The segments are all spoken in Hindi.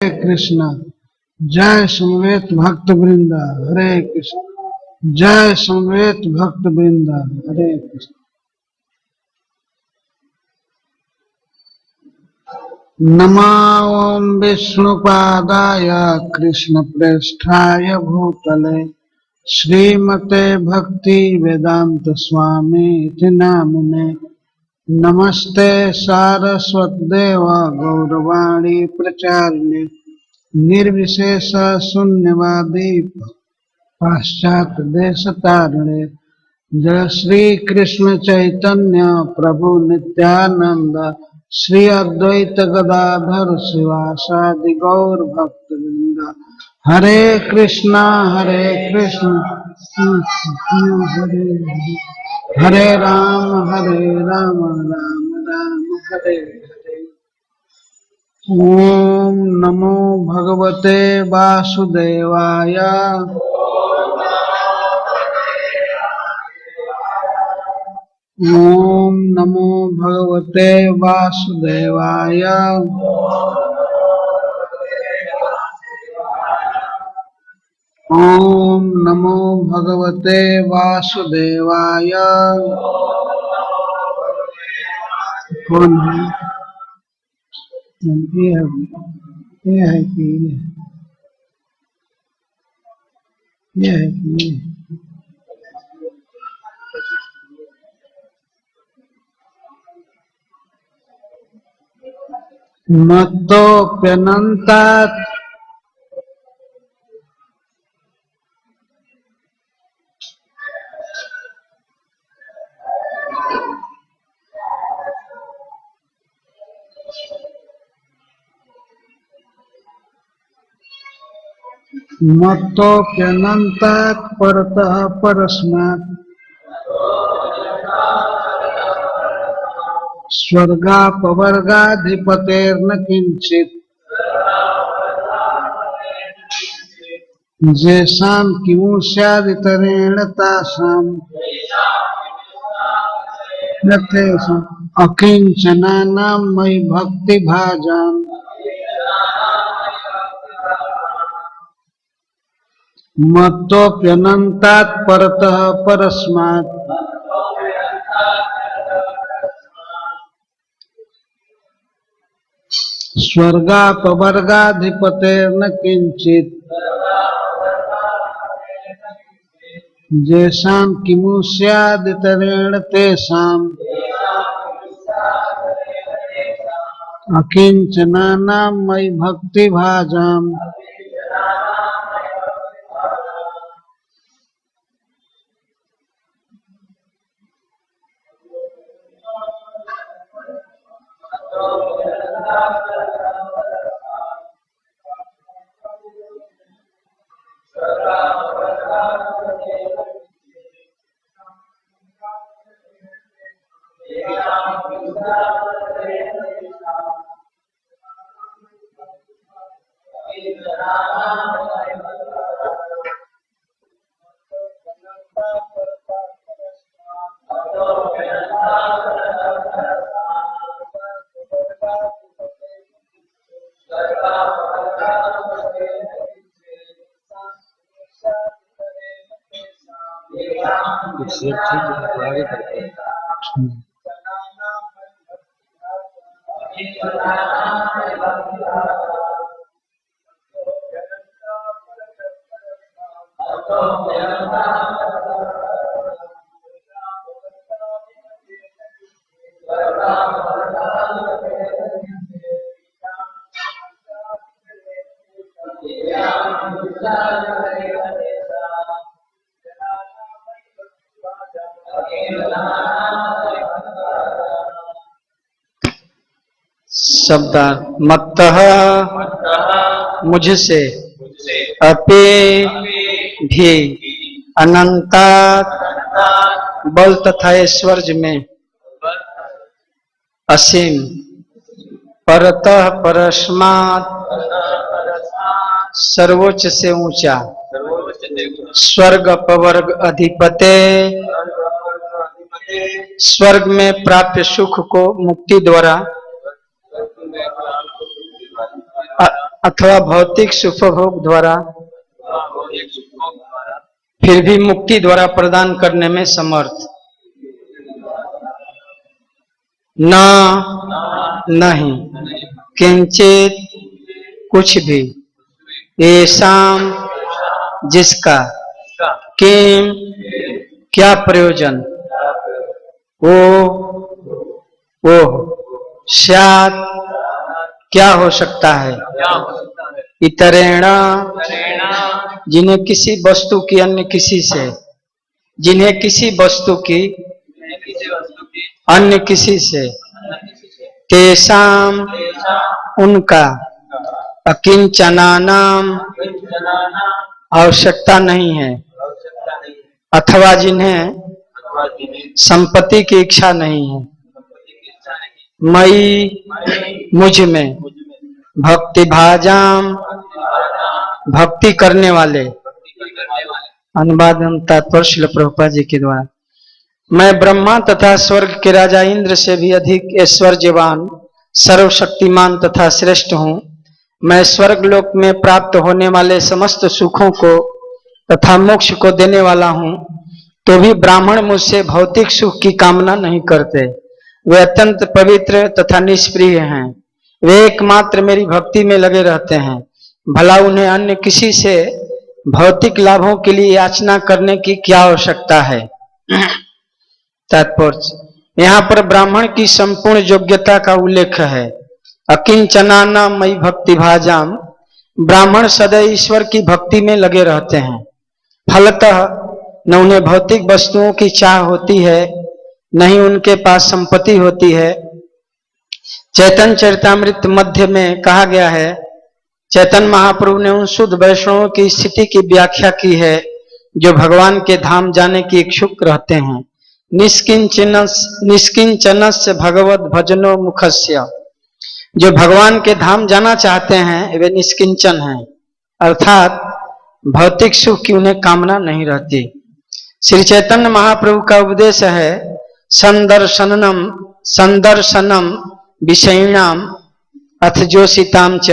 कृष्ण। जय समवेत भक्त वृंद हरे कृष्ण। जय समवेत भक्त वृंद हरे कृष्ण। नमो ओम विष्णुपादाय कृष्णप्रेष्ठाय भूतले श्रीमते भक्ति वेदांत स्वामी इति नामिने। नमस्ते सारस्वतदेव गौरवाणी प्रचारिणे निर्विशेष शून्यवादी पाश्चात्य देश तारिणे। जय श्री कृष्ण चैतन्य प्रभु नित्यानंद श्री अद्वैत गदाधर शिवासादि गौर भक्त वृंद। हरे कृष्णा कृष्ण हरे हरे, हरे राम राम राम हरे हरे। ओम नमो भगवते वासुदेवाय। ओम नमो भगवते वासुदेवाय। ओम नमो भगवते वासुदेवाय। कौन है? ये है कि ये है कि मत्तोऽप्यनन्तात् मत्तोऽप्यनन्तात् परतः परस्मात् स्वर्गापवर्गाधिपतेर्न किंचित् येषां किमु स्यादितरेण तासां न तेषाम् अकिंचनानां मयि भक्तिभाजाम् मत्तोऽप्यनन्तात् परतः परस्मात् स्वर्गापवर्गाधिपतेर्न किंचित् येषां किमु स्यादितरेण तेषाम् अकिंचनानां मयि भक्तिभाजाम्। शब्द मत्तः मुझसे अपि भी अनंतात बल तथा ऐश्वर्य में असीम परतः परस्मात् सर्वोच्च से ऊंचा स्वर्ग अपवर्ग अधिपते स्वर्ग में प्राप्त सुख को मुक्ति द्वारा अथवा भौतिक सुखभोग द्वारा फिर भी मुक्ति द्वारा प्रदान करने में समर्थ न नहीं किंचित कुछ भी येषाम जिसका किम क्या प्रयोजन वो स्यात् क्या हो सकता है इतरेण जिन्हें किसी वस्तु की अन्य किसी से जिन्हें किसी वस्तु की अन्य किसी से तेषाम उनका अकिंचनानाम आवश्यकता नहीं है अथवा जिन्हें संपत्ति की इच्छा नहीं है मई मुझ में भक्ति भाजाम भक्ति करने वाले अनुवाद एवं तात्पर्य श्रील प्रभुपाद जी के द्वारा मैं ब्रह्मा तथा स्वर्ग के राजा इंद्र से भी अधिक ऐश्वर्यवान सर्वशक्तिमान तथा श्रेष्ठ हूँ। मैं स्वर्ग लोक में प्राप्त होने वाले समस्त सुखों को तथा मोक्ष को देने वाला हूँ, तो भी ब्राह्मण मुझसे भौतिक सुख की कामना नहीं करते। वे अत्यंत पवित्र तथा निष्प्रिय हैं। वे एकमात्र मेरी भक्ति में लगे रहते हैं। भला उन्हें अन्य किसी से भौतिक लाभों के लिए याचना करने की क्या आवश्यकता है। तात्पर्य यहाँ पर ब्राह्मण की संपूर्ण योग्यता का उल्लेख है। अकिंचनाना मई भक्ति भाजाम, ब्राह्मण सदैव ईश्वर की भक्ति में लगे रहते हैं। फलतः न उन्हें भौतिक वस्तुओं की चाह होती है, न ही उनके पास संपत्ति होती है। चैतन्य चरितामृत मध्य में कहा गया है, चैतन्य महाप्रभु ने उन शुद्ध वैष्णवों की स्थिति की व्याख्या की है जो भगवान के धाम जाने की इच्छुक रहते हैं। निष्किंचनस्य भगवत भजनो मुखस्य, जो भगवान के धाम जाना चाहते हैं वे निष्किंचन हैं, अर्थात भौतिक सुख की उन्हें कामना नहीं रहती। श्री चैतन्य महाप्रभु का उपदेश है संदर्शनम विषयिणाम अथ जोषिताम च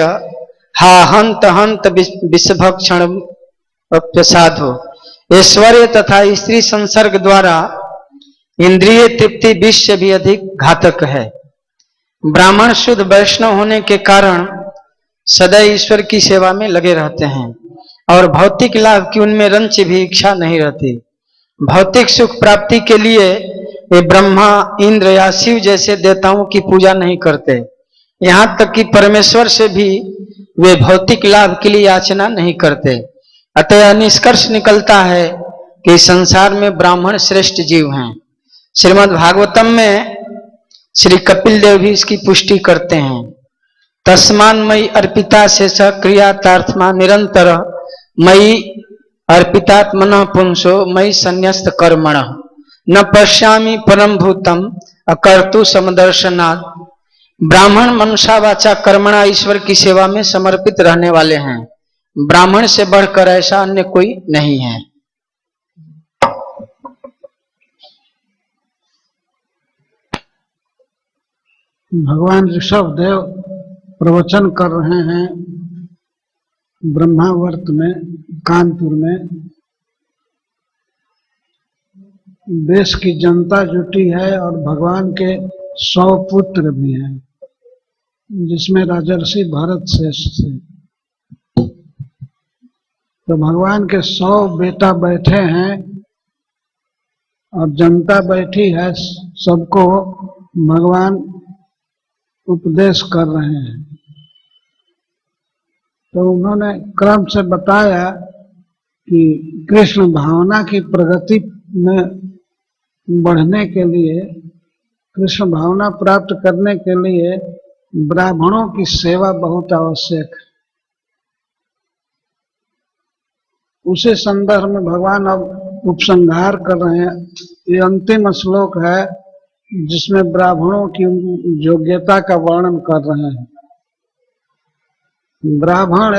हा हंत हंत विषभक्षण प्रसादो। ऐश्वर्य तथा स्त्री संसर्ग द्वारा इंद्रिय तृप्ति विष से भी अधिक घातक है। ब्राह्मण शुद्ध वैष्णव होने के कारण सदैव ईश्वर की सेवा में लगे रहते हैं और भौतिक लाभ की उनमें रंच भी इच्छा नहीं रहती। भौतिक सुख प्राप्ति के लिए वे ब्रह्मा, इंद्र या शिव जैसे देवताओं की पूजा नहीं करते। यहाँ तक कि परमेश्वर से भी वे भौतिक लाभ के लिए याचना नहीं करते। अतः निष्कर्ष निकलता है कि संसार में ब्राह्मण श्रेष्ठ जीव हैं। श्रीमद् भागवतम में श्री कपिल देव भी इसकी पुष्टि करते हैं। तस्मान मई अर्पिता से सक्रियातार्थमा निरंतर मई अर्पितात्मनः पुंसो मई संन्यस्त कर्मणः न पश्यामि परम भूतम अकर्तु समदर्शनात्। ब्राह्मण मनुष्य वाचा कर्मणा ईश्वर की सेवा में समर्पित रहने वाले हैं। ब्राह्मण से बढ़कर ऐसा अन्य कोई नहीं है। भगवान ऋषभ देव प्रवचन कर रहे हैं ब्रह्मावर्त में, कानपुर में। देश की जनता जुटी है और भगवान के 100 पुत्र भी हैं, जिसमें राजर्षि भरत श्रेष्ठ थे। तो भगवान के 100 बेटा बैठे हैं और जनता बैठी है, सबको भगवान उपदेश कर रहे हैं। तो उन्होंने क्रम से बताया कि कृष्ण भावना की प्रगति में बढ़ने के लिए, कृष्ण भावना प्राप्त करने के लिए ब्राह्मणों की सेवा बहुत आवश्यक है। उसी संदर्भ में भगवान अब उपसंहार कर रहे हैं। ये अंतिम श्लोक है जिसमें ब्राह्मणों की योग्यता का वर्णन कर रहे हैं। ब्राह्मण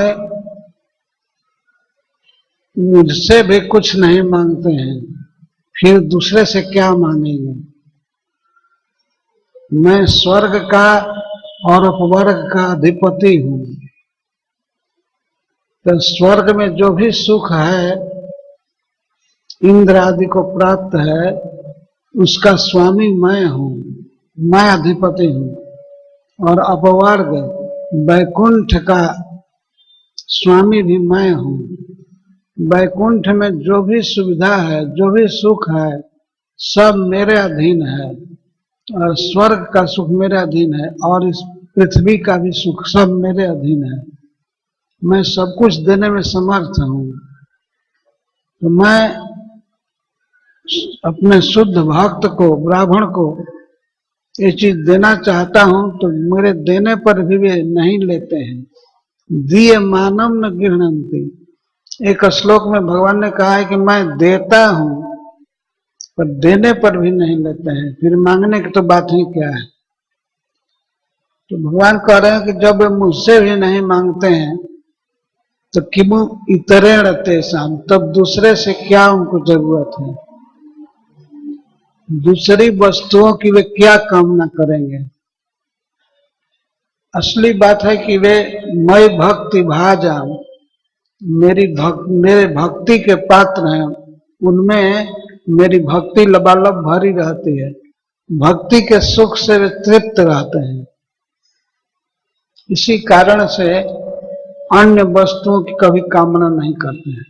मुझसे भी कुछ नहीं मांगते हैं, फिर दूसरे से क्या मांगेंगे। मैं स्वर्ग का और अपवर्ग का अधिपति हूँ। तो स्वर्ग में जो भी सुख है, इंद्र आदि को प्राप्त है, उसका स्वामी मैं हूँ, मैं अधिपति हूँ। और अपवर्ग वैकुंठ का स्वामी भी मैं हूँ। वैकुंठ में जो भी सुविधा है, जो भी सुख है, सब मेरे अधीन है। और स्वर्ग का सुख मेरे अधीन है, और इस पृथ्वी का भी सुख सब मेरे अधीन है। मैं सब कुछ देने में समर्थ हूँ। तो मैं अपने शुद्ध भक्त को, ब्राह्मण को ये चीज देना चाहता हूं, तो मेरे देने पर भी वे नहीं लेते हैं। दिए मानव न गृह्णन्ति। एक श्लोक में भगवान ने कहा है कि मैं देता हूं, पर देने पर भी नहीं लेते हैं, फिर मांगने की तो बात ही क्या है। तो भगवान कह रहे हैं कि जब वे मुझसे भी नहीं मांगते हैं, तो किमु इतरेण तेषाम, तब दूसरे से क्या उनको जरूरत है। दूसरी वस्तुओं की वे क्या कामना करेंगे। असली बात है कि वे मैं भक्ति भाजाम, मेरे भक्ति के पात्र हैं, उनमें मेरी भक्ति लबालब भरी रहती है। भक्ति के सुख से वे तृप्त रहते हैं। इसी कारण से अन्य वस्तुओं की कभी कामना नहीं करते हैं।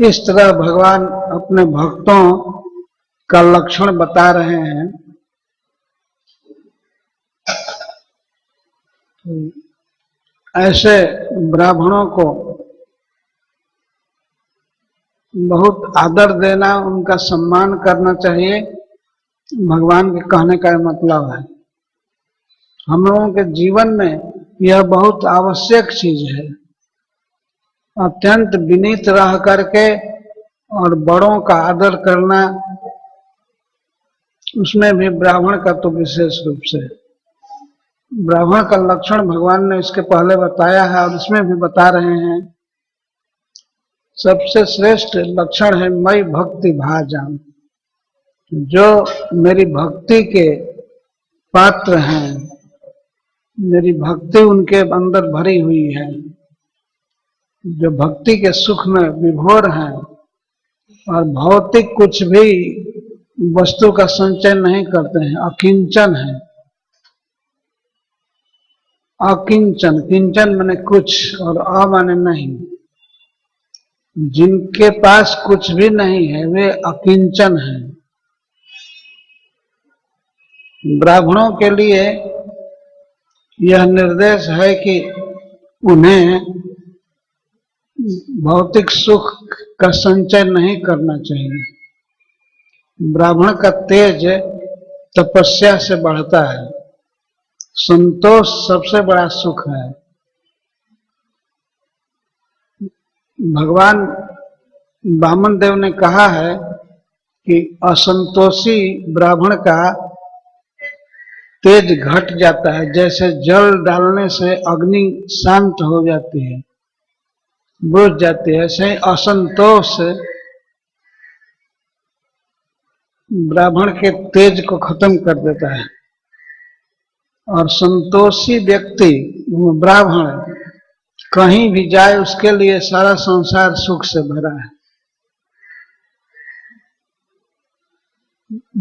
इस तरह भगवान अपने भक्तों का लक्षण बता रहे हैं। ऐसे ब्राह्मणों को बहुत आदर देना, उनका सम्मान करना चाहिए, भगवान के कहने का मतलब है। हम लोगों के जीवन में यह बहुत आवश्यक चीज है। अत्यंत विनीत रह करके और बड़ों का आदर करना, उसमें भी ब्राह्मण का तो विशेष रूप से। ब्राह्मण का लक्षण भगवान ने इसके पहले बताया है और इसमें भी बता रहे हैं। सबसे श्रेष्ठ लक्षण है मैं भक्ति भाजाम। जो मेरी भक्ति के पात्र हैं, मेरी भक्ति उनके अंदर भरी हुई है, जो भक्ति के सुख में विभोर हैं और भौतिक कुछ भी वस्तु का संचय नहीं करते हैं, अकिंचन है। अकिंचन, किंचन माने कुछ और अ माने नहीं। जिनके पास कुछ भी नहीं है वे अकिंचन हैं। ब्राह्मणों के लिए यह निर्देश है कि उन्हें भौतिक सुख का संचय नहीं करना चाहिए। ब्राह्मण का तेज तपस्या से बढ़ता है। संतोष सबसे बड़ा सुख है। भगवान वामन देव ने कहा है कि असंतोषी ब्राह्मण का तेज घट जाता है, जैसे जल डालने से अग्नि शांत हो जाती है, बुझ जाती है, ऐसे असंतोष ब्राह्मण के तेज को खत्म कर देता है। और संतोषी व्यक्ति ब्राह्मण कहीं भी जाए उसके लिए सारा संसार सुख से भरा है।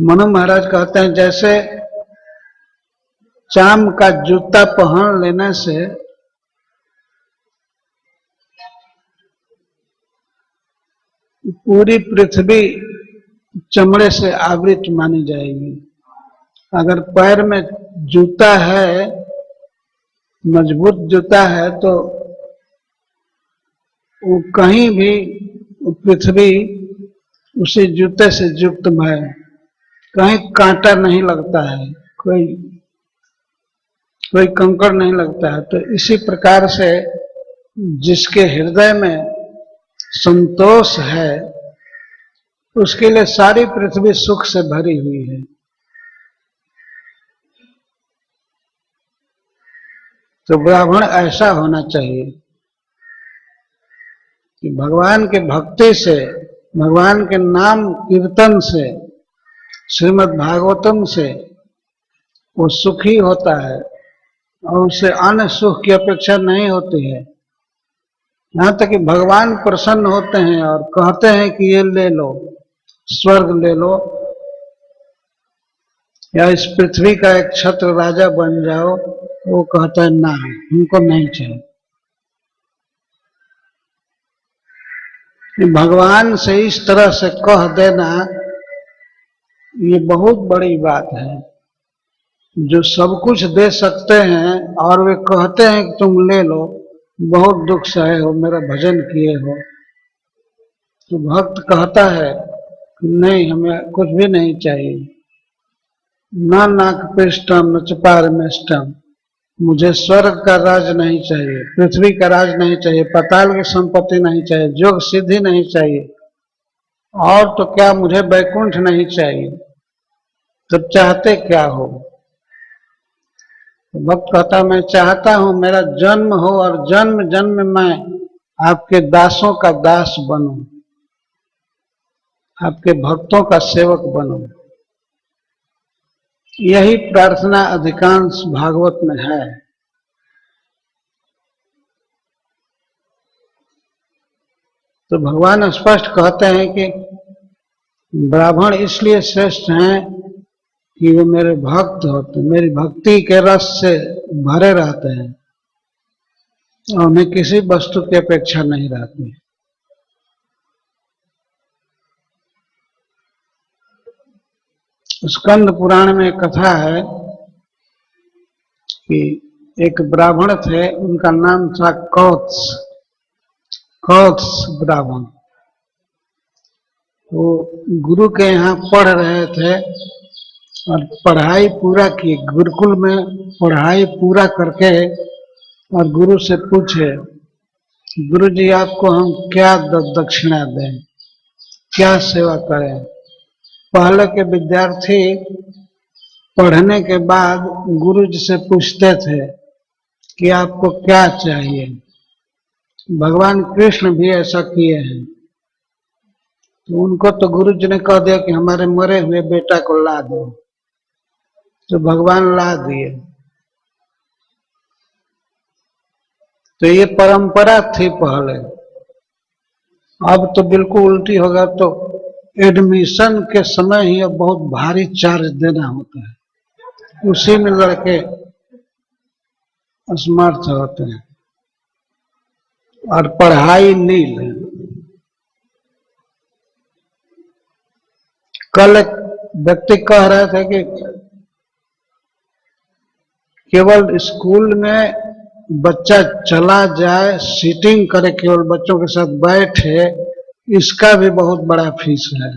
मनु महाराज कहते हैं जैसे चाम का जूता पहन लेने से पूरी पृथ्वी चमड़े से आवृत मानी जाएगी। अगर पैर में जूता है, मजबूत जूता है, तो वो कहीं भी पृथ्वी उसी जूते से युक्त है, कहीं कांटा नहीं लगता है, कोई कंकड़ नहीं लगता है। तो इसी प्रकार से जिसके हृदय में संतोष है उसके लिए सारी पृथ्वी सुख से भरी हुई है। तो ब्राह्मण ऐसा होना चाहिए कि भगवान के भक्ति से, भगवान के नाम कीर्तन से, श्रीमद् भागवतम से वो सुखी होता है। और उससे अन्य सुख की अपेक्षा नहीं होती है। यहाँ तक कि भगवान प्रसन्न होते हैं और कहते हैं कि ये ले लो, स्वर्ग ले लो, या इस पृथ्वी का एक छत्र राजा बन जाओ। वो कहता है ना, हमको नहीं चाहिए। भगवान से इस तरह से कह देना ये बहुत बड़ी बात है। जो सब कुछ दे सकते हैं और वे कहते हैं कि तुम ले लो, बहुत दुख सहे हो, मेरा भजन किए हो। तो भक्त कहता है कि नहीं, हमें कुछ भी नहीं चाहिए। न नाकपिष्टम न च पारमेष्टम, मुझे स्वर्ग का राज नहीं चाहिए, पृथ्वी का राज नहीं चाहिए, पाताल की संपत्ति नहीं चाहिए, योग सिद्धि नहीं चाहिए, और तो क्या मुझे वैकुंठ नहीं चाहिए। तो चाहते क्या हो? तो भक्त कहता मैं चाहता हूं मेरा जन्म हो और जन्म जन्म मैं आपके दासों का दास बनूं, आपके भक्तों का सेवक बनूं। यही प्रार्थना अधिकांश भागवत में है। तो भगवान स्पष्ट कहते हैं कि ब्राह्मण इसलिए श्रेष्ठ हैं कि वो मेरे भक्त होते, मेरी भक्ति के रस से भरे रहते हैं और उन्हें किसी वस्तु की अपेक्षा नहीं रहती। स्कंद पुराण में कथा है कि एक ब्राह्मण थे, उनका नाम था कौत्स। कौत्स ब्राह्मण, वो गुरु के यहाँ पढ़ रहे थे और पढ़ाई पूरा की, गुरुकुल में पढ़ाई पूरा करके, और गुरु से पूछे, गुरु जी आपको हम क्या दक्षिणा दें, क्या सेवा करें। पहले के विद्यार्थी पढ़ने के बाद गुरु जी से पूछते थे कि आपको क्या चाहिए। भगवान कृष्ण भी ऐसा किए हैं। तो उनको तो गुरु जी ने कह दिया कि हमारे मरे हुए बेटा को ला दो, तो भगवान ला दिए। तो ये परंपरा थी पहले। अब तो बिल्कुल उल्टी होगा। तो एडमिशन के समय ही अब बहुत भारी चार्ज देना होता है, उसी में लड़के असमर्थ होते हैं और पढ़ाई नील है। कल एक व्यक्ति कह रहे थे कि केवल स्कूल में बच्चा चला जाए, सीटिंग करे, केवल बच्चों के साथ बैठे, इसका भी बहुत बड़ा फीस है।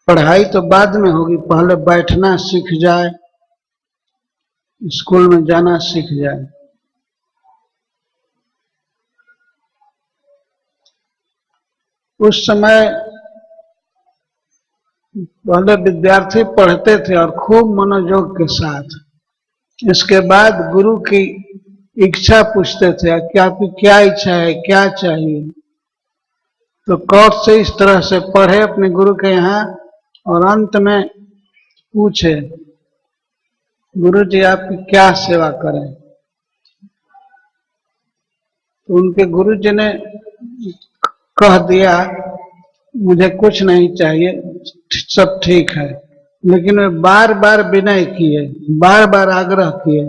पढ़ाई तो बाद में होगी, पहले बैठना सीख जाए, स्कूल में जाना सीख जाए। उस समय पहले विद्यार्थी पढ़ते थे और खूब मनोयोग के साथ। इसके बाद गुरु की इच्छा पूछते थे कि आपकी क्या इच्छा है, क्या चाहिए। तो कौट से इस तरह से पढ़े अपने गुरु के यहाँ और अंत में पूछे, गुरु जी आपकी क्या सेवा करें। तो उनके गुरु जी ने कह दिया मुझे कुछ नहीं चाहिए, सब ठीक है। लेकिन वे बार बार विनय किए, बार बार आग्रह किए,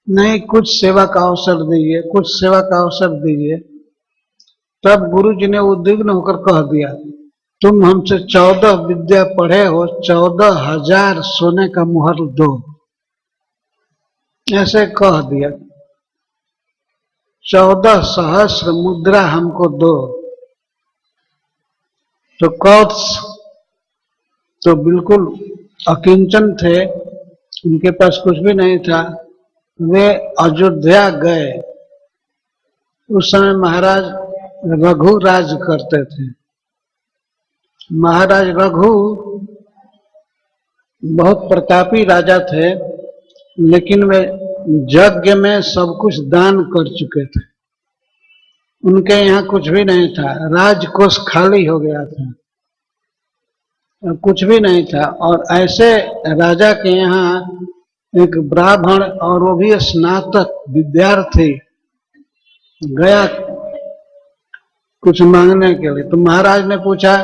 नहीं कुछ सेवा का अवसर दीजिए, कुछ सेवा का अवसर दीजिए। तब गुरु जी ने उद्विग्न होकर कह दिया, तुम हमसे 14 विद्या पढ़े हो, 14,000 सोने का मुहर दो। ऐसे कह दिया, 14 सहस्र मुद्रा हमको दो। तो कौत्स तो बिल्कुल अकिंचन थे, उनके पास कुछ भी नहीं था। वे अयोध्या गए। उस समय महाराज रघु राज करते थे। महाराज रघु बहुत प्रतापी राजा थे, लेकिन वे यज्ञ में सब कुछ दान कर चुके थे। उनके यहाँ कुछ भी नहीं था, राजकोष खाली हो गया था, कुछ भी नहीं था। और ऐसे राजा के यहाँ एक ब्राह्मण और वो भी स्नातक विद्यार्थी गया कुछ मांगने के लिए। तो महाराज ने पूछा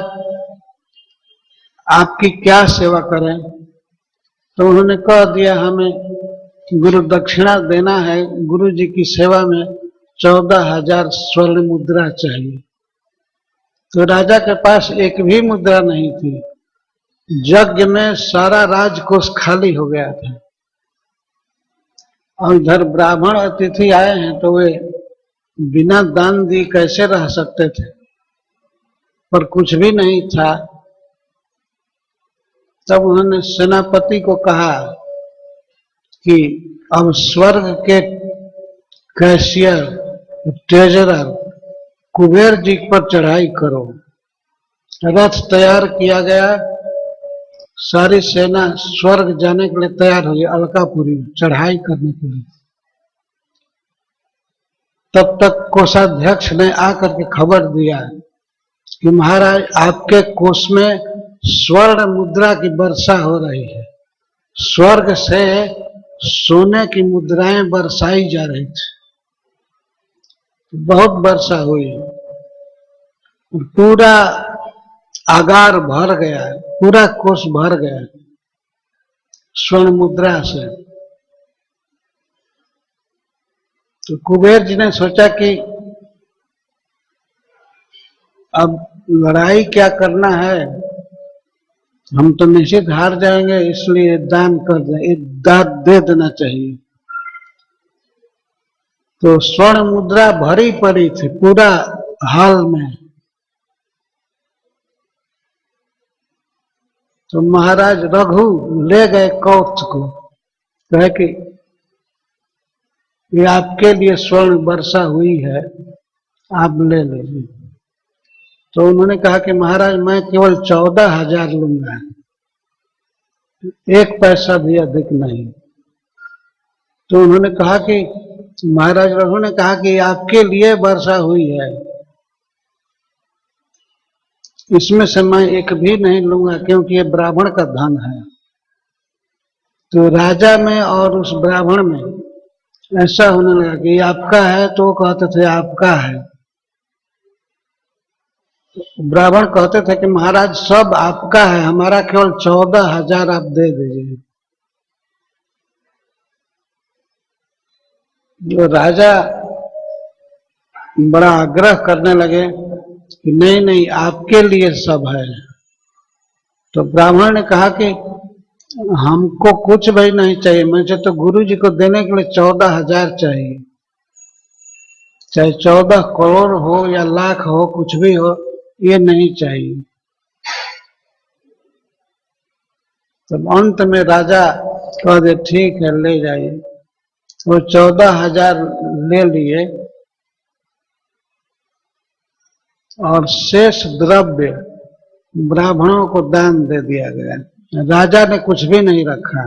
आपकी क्या सेवा करें? तो उन्होंने कह दिया हमें गुरु दक्षिणा देना है, गुरु जी की सेवा में 14,000 स्वर्ण मुद्रा चाहिए। तो राजा के पास एक भी मुद्रा नहीं थी। यज्ञ में सारा राजकोष खाली हो गया था और इधर ब्राह्मण अतिथि आए हैं तो वे बिना दान दिए कैसे रह सकते थे, पर कुछ भी नहीं था। तब उन्होंने सेनापति को कहा कि अब स्वर्ग के कैशियर ट्रेजरर कुबेर जी पर चढ़ाई करो। रथ तैयार किया गया, सारी सेना स्वर्ग जाने के लिए तैयार हुई, अलकापुरी चढ़ाई करने के लिए। तब तक कोषाध्यक्ष ने आकर के खबर दिया कि महाराज आपके कोष में स्वर्ण मुद्रा की वर्षा हो रही है। स्वर्ग से सोने की मुद्राएं बरसाई जा रही थी, बहुत वर्षा हुई, पूरा आगार भर गया, पूरा कोष भर गया स्वर्ण मुद्रा से। तो कुबेर जी ने सोचा कि अब लड़ाई क्या करना है, हम तो निश्चित हार जाएंगे, इसलिए दान कर दें, दान दे देना चाहिए। तो स्वर्ण मुद्रा भरी पड़ी थी पूरा हाल में। तो महाराज रघु ले गए कौत्स को, कहे कि ये आपके लिए स्वर्ण वर्षा हुई है, आप ले लीजिए। तो उन्होंने कहा कि महाराज मैं केवल 14,000 लूंगा, 1 पैसा भी अधिक नहीं। तो उन्होंने कहा कि महाराज रघु ने कहा कि आपके लिए वर्षा हुई है, इसमें से मैं एक भी नहीं लूंगा क्योंकि ये ब्राह्मण का धन है। तो राजा में और उस ब्राह्मण में ऐसा होने लगा कि आपका है, तो वो कहते थे आपका है। ब्राह्मण कहते थे कि महाराज सब आपका है, हमारा केवल 14,000 आप दे दीजिए। जो राजा बड़ा आग्रह करने लगे कि नहीं नहीं आपके लिए सब है। तो ब्राह्मण ने कहा कि हमको कुछ भी नहीं चाहिए, मुझे तो गुरु जी को देने के लिए 14,000 चाहिए, चाहे 14 करोड़ हो या लाख हो, कुछ भी हो, ये नहीं चाहिए। तो अंत में राजा कह दे ठीक है ले जाइए। वो 14,000 ले लिए और शेष द्रव्य ब्राह्मणों को दान दे दिया गया। राजा ने कुछ भी नहीं रखा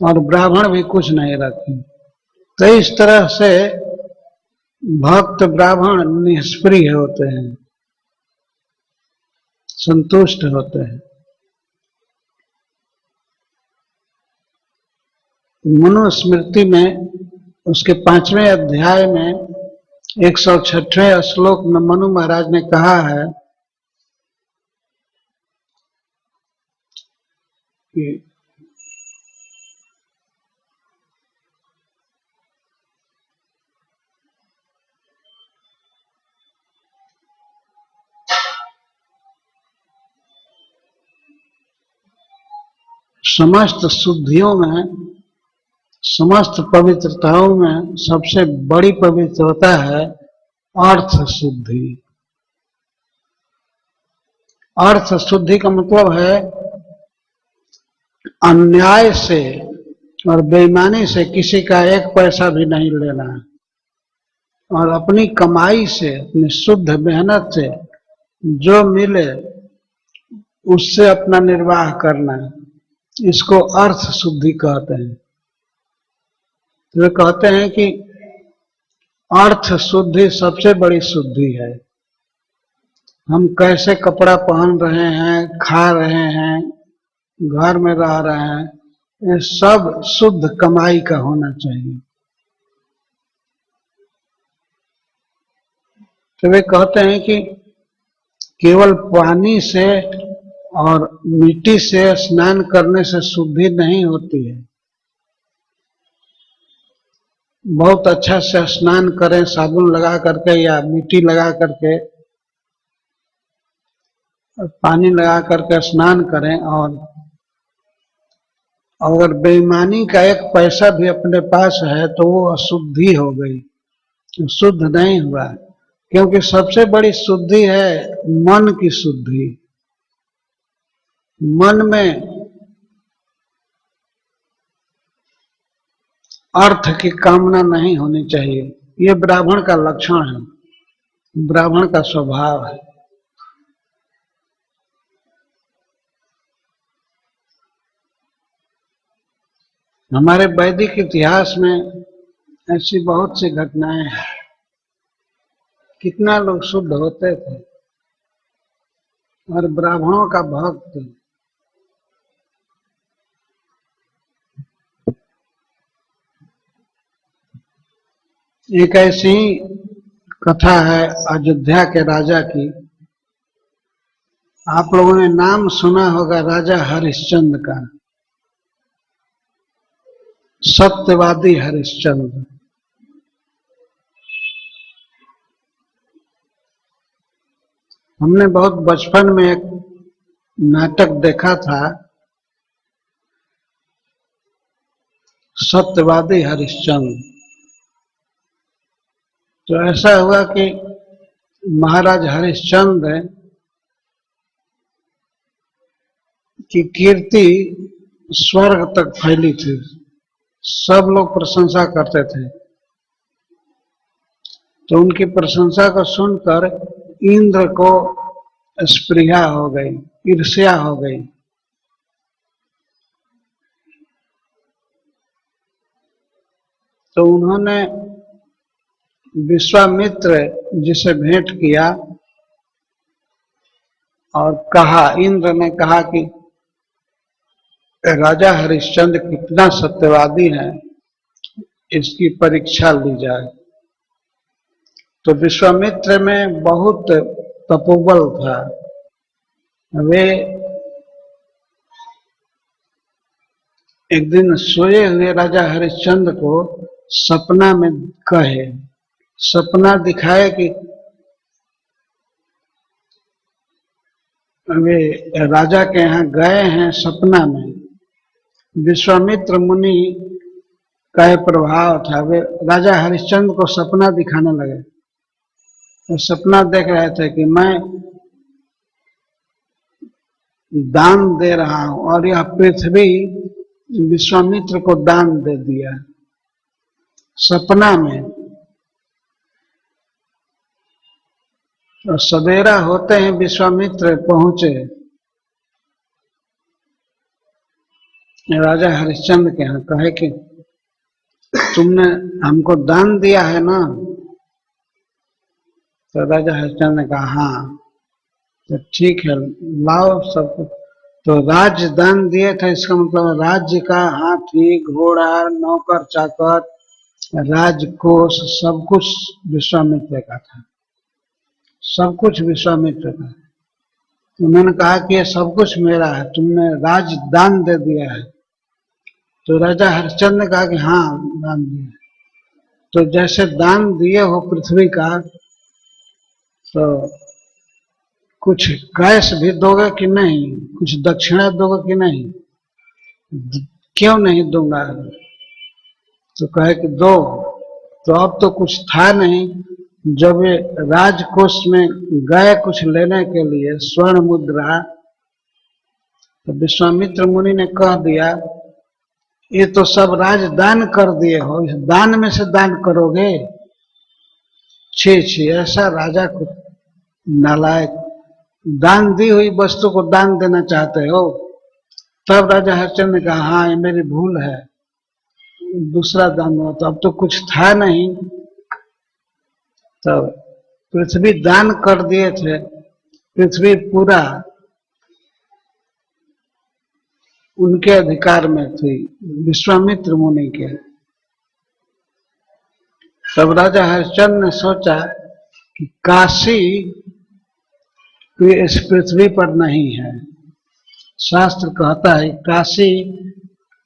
और ब्राह्मण भी कुछ नहीं रखे। तो इस तरह से भक्त ब्राह्मण निष्प्रिय होते हैं, संतुष्ट होते हैं। मनुस्मृति में उसके 5वें अध्याय में 106वें श्लोक में मनु महाराज ने कहा है कि समस्त शुद्धियों में, समस्त पवित्रताओं में सबसे बड़ी पवित्रता है अर्थ शुद्धि। अर्थ शुद्धि का मतलब है अन्याय से और बेईमानी से किसी का 1 पैसा भी नहीं लेना और अपनी कमाई से, अपनी शुद्ध मेहनत से जो मिले उससे अपना निर्वाह करना, इसको अर्थ शुद्धि कहते हैं। तो वे कहते हैं कि अर्थ शुद्धि सबसे बड़ी शुद्धि है। हम कैसे कपड़ा पहन रहे हैं, खा रहे हैं, घर में रह रहे हैं, ये सब शुद्ध कमाई का होना चाहिए। तो वे कहते हैं कि केवल पानी से और मिट्टी से स्नान करने से शुद्धि नहीं होती है। बहुत अच्छा से स्नान करें साबुन लगा करके या मिट्टी लगा करके, पानी लगा करके स्नान करें, और अगर बेईमानी का एक पैसा भी अपने पास है तो वो अशुद्धि हो गई, शुद्ध नहीं हुआ। क्योंकि सबसे बड़ी शुद्धि है मन की शुद्धि। मन में अर्थ की कामना नहीं होनी चाहिए। ये ब्राह्मण का लक्षण है, ब्राह्मण का स्वभाव है। हमारे वैदिक इतिहास में ऐसी बहुत सी घटनाएं हैं। कितना लोग शुद्ध होते थे और ब्राह्मणों का भक्त। एक ऐसी कथा है अयोध्या के राजा की। आप लोगों ने नाम सुना होगा राजा हरिश्चंद्र का, सत्यवादी हरिश्चंद्र। हमने बहुत बचपन में एक नाटक देखा था, सत्यवादी हरिश्चंद्र। तो ऐसा हुआ कि महाराज हरिश्चंद्र की कीर्ति स्वर्ग तक फैली थी, सब लोग प्रशंसा करते थे। तो उनकी प्रशंसा को सुनकर इंद्र को स्पृहा हो गई, ईर्ष्या हो गई। तो उन्होंने विश्वामित्र जी से भेंट किया और कहा, इंद्र ने कहा कि राजा हरिश्चंद्र कितना सत्यवादी है, इसकी परीक्षा ली जाए। तो विश्वामित्र में बहुत तपोबल था। वे एक दिन सोए हुए राजा हरिश्चंद्र को सपना में कहे, सपना दिखाए कि वे राजा के यहाँ गए हैं सपना में। विश्वामित्र मुनि का प्रभाव था, वे राजा हरिश्चंद्र को सपना दिखाने लगे। तो सपना देख रहे थे कि मैं दान दे रहा हूं और यह पृथ्वी विश्वामित्र को दान दे दिया सपना में। और सवेरा होते हैं विश्वामित्र पहुंचे राजा हरिश्चंद्र के यहाँ, कहे कि तुमने हमको दान दिया है ना? तो राजा हरिश्चंद्र ने कहा हाँ। तो ठीक है, लाओ सब कुछ। तो राज्य दान दिए थे, इसका मतलब राज्य का हाथी घोड़ा नौकर चाकर राजकोष सब कुछ विश्वामित्र का था, सब कुछ विश्वामित्र का। उन्होंने कहा कि ये सब कुछ मेरा है, तुमने राज दान दे दिया है। तो राजा हरिश्चंद्र ने कहा कि हाँ दान दिया। तो जैसे दान दिए हो पृथ्वी का, तो कुछ कैश भी दोगे कि नहीं, कुछ दक्षिणा दोगे कि नहीं? क्यों नहीं दूंगा? तो कहे कि दो। तो अब तो कुछ था नहीं। जब वे राजकोष में गए कुछ लेने के लिए स्वर्ण मुद्रा, तो विश्वामित्र मुनि ने कह दिया ये तो सब राजदान कर दिए हो, इस दान में से दान करोगे? छी छी, ऐसा राजा को नालायक, दान दी हुई वस्तु को दान देना चाहते हो? तब राजा हरिश्चंद्र ने कहा हाँ ये मेरी भूल है, दूसरा दान हुआ। तो अब तो कुछ था नहीं, तो पृथ्वी दान कर दिए थे। पृथ्वी पूरा उनके अधिकार में थी, विश्वामित्र मुनि के। तब राजा हरिश्चंद्र ने सोचा कि काशी इस पृथ्वी पर नहीं है। शास्त्र कहता है काशी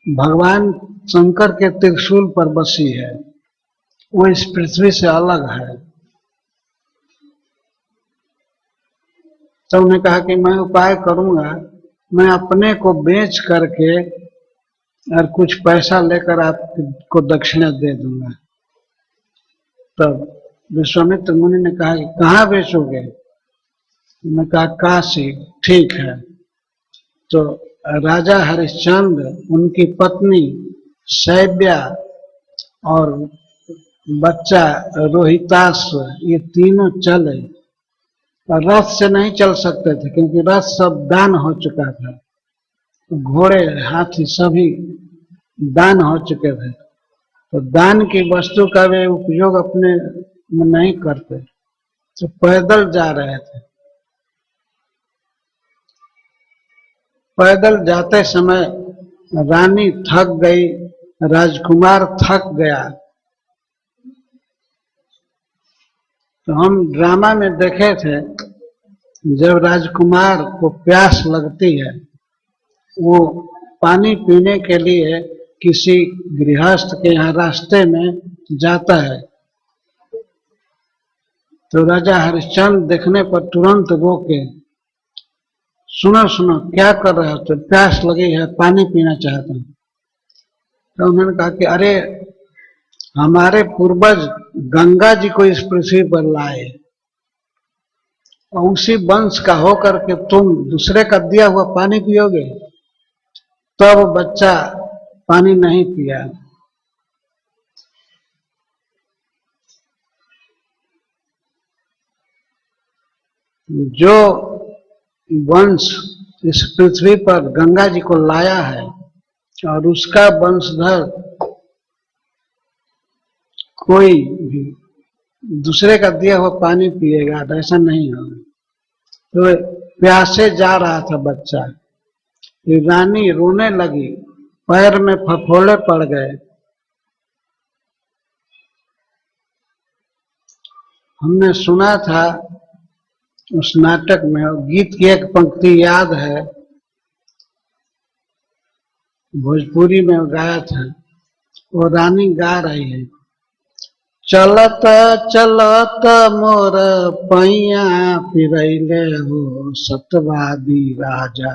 भगवान शंकर के त्रिशूल पर बसी है, वो इस पृथ्वी से अलग है। तो उन्होंने कहा कि मैं उपाय करूंगा, मैं अपने को बेच करके और कुछ पैसा लेकर आपको दक्षिणा दे दूंगा। तब विश्वामित्र मुनि ने कहा कि कहाँ बेचोगे? उन्होंने कहा काशी। ठीक है। तो राजा हरिश्चंद्र, उनकी पत्नी शैव्या और बच्चा रोहिताश्व, ये तीनों चले। और रथ से नहीं चल सकते थे क्योंकि रथ सब दान हो चुका था, घोड़े हाथी सभी दान हो चुके थे। तो दान की वस्तु का वे उपयोग अपने में नहीं करते, तो पैदल जा रहे थे। पैदल जाते समय रानी थक गई, राजकुमार थक गया। तो हम ड्रामा में देखे थे, जब राजकुमार को प्यास लगती है, वो पानी पीने के लिए किसी गृहस्थ के यहाँ रास्ते में जाता है। तो राजा हरिश्चंद्र देखने पर तुरंत रोके, सुनो सुनो क्या कर रहे हो? तो प्यास लगी है, पानी पीना चाहता हूँ। तो उन्होंने कहा कि अरे हमारे पूर्वज गंगा जी को इस पृथ्वी पर लाए, और उसी वंश का होकर के तुम दूसरे का दिया हुआ पानी पियोगे? तब बच्चा पानी नहीं पिया। जो वंश इस पृथ्वी पर गंगा जी को लाया है और उसका वंशधर कोई भी दूसरे का दिया हुआ पानी पिएगा, ऐसा नहीं होगा। तो प्यासे जा रहा था बच्चा, रानी रोने लगी, पैर में फफोले पड़ गए। हमने सुना था उस नाटक में, गीत की एक पंक्ति याद है, भोजपुरी में गाया था। वो रानी गा रही है, चलत चलत मोर पैया फिरैले हो सतवादी राजा,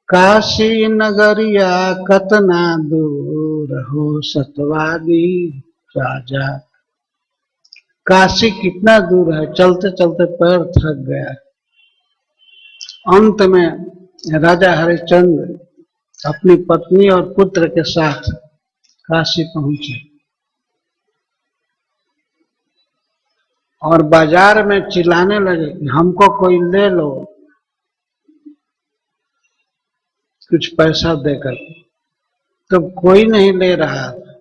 काशी नगरिया कतना दूर हो सतवादी राजा। काशी कितना दूर है, चलते चलते पैर थक गया। अंत में राजा हरिश्चंद्र अपनी पत्नी और पुत्र के साथ काशी पहुंचे और बाजार में चिल्लाने लगे कि हमको कोई ले लो कुछ पैसा देकर। तो कोई नहीं ले रहा था,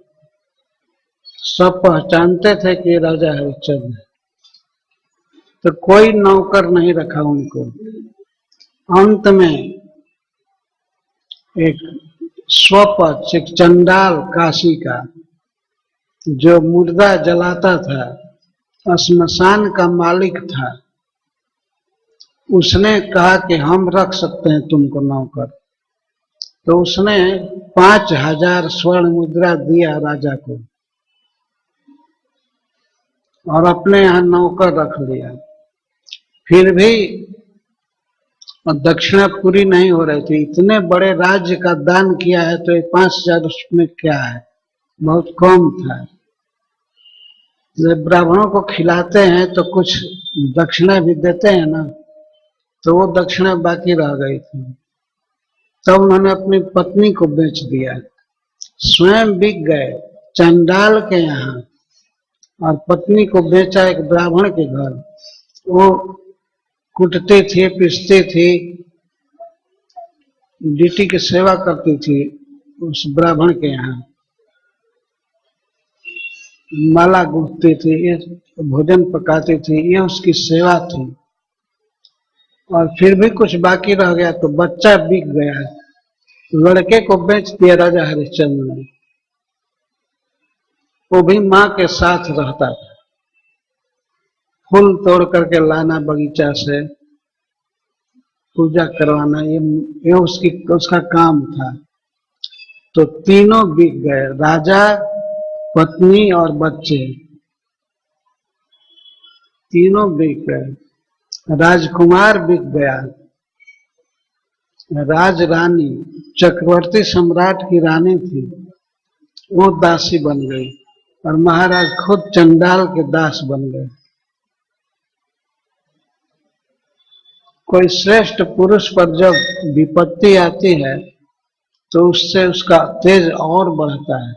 सब पहचानते थे कि राजा हरिश्चंद्र। तो कोई नौकर नहीं रखा उनको। अंत में एक स्वपक्ष, एक चंडाल काशी का, जो मुर्दा जलाता था, श्मशान का मालिक था, उसने कहा कि हम रख सकते हैं तुमको नौकर। तो उसने 5000 स्वर्ण मुद्रा दिया राजा को और अपने यहाँ नौकर रख लिया। फिर भी दक्षिणा पूरी नहीं हो रही थी। इतने बड़े राज्य का दान किया है तो 5000 उसमें क्या है, बहुत कम था। जब ब्राह्मणों को खिलाते हैं तो कुछ दक्षिणा भी देते हैं ना, तो वो दक्षिणा बाकी रह गई थी। तब उन्होंने अपनी पत्नी को बेच दिया, स्वयं बिक गए चंडाल के यहाँ, और पत्नी को बेचा एक ब्राह्मण के घर। वो कुटती थी, पीसती थी, ड्यूटी की सेवा करती थी उस ब्राह्मण के यहाँ, माला गूंथती थी, ये भोजन पकाती थी, ये उसकी सेवा थी। और फिर भी कुछ बाकी रह गया तो बच्चा बिक गया। लड़के को बेच दिया राजा हरिश्चंद्र ने। वो भी माँ के साथ रहता था। फूल तोड़ करके लाना बगीचा से, पूजा करवाना, ये उसका काम था। तो तीनों बिक गए, राजा, पत्नी और बच्चे, तीनों बिक गए। राजकुमार बिक गया, राज रानी, चक्रवर्ती सम्राट की रानी थी, वो दासी बन गई, और महाराज खुद चंडाल के दास बन गए। कोई श्रेष्ठ पुरुष पर जब विपत्ति आती है तो उससे उसका तेज और बढ़ता है।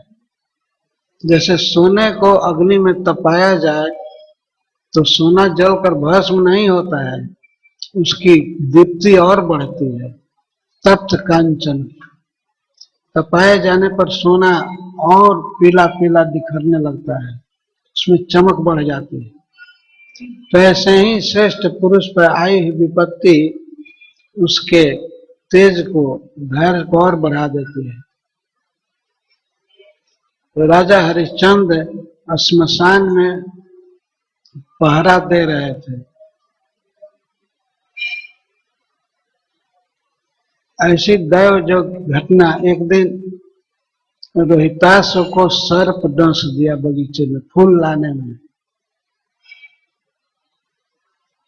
जैसे सोने को अग्नि में तपाया जाए तो सोना जलकर भस्म नहीं होता है, उसकी दीप्ति और बढ़ती है। तप्त कांचन, तपाए जाने पर सोना और पीला पीला दिखरने लगता है, उसमें चमक बढ़ जाती है। तो ऐसे ही श्रेष्ठ पुरुष पर आई हुई विपत्ति उसके तेज को, धैर्य को और बढ़ा देती है। तो राजा हरिश्चंद्र श्मशान में पहरा दे रहे थे। ऐसी दैव जो घटना, एक दिन रोहितासु को सर्प डंस दिया बगीचे में फूल लाने में।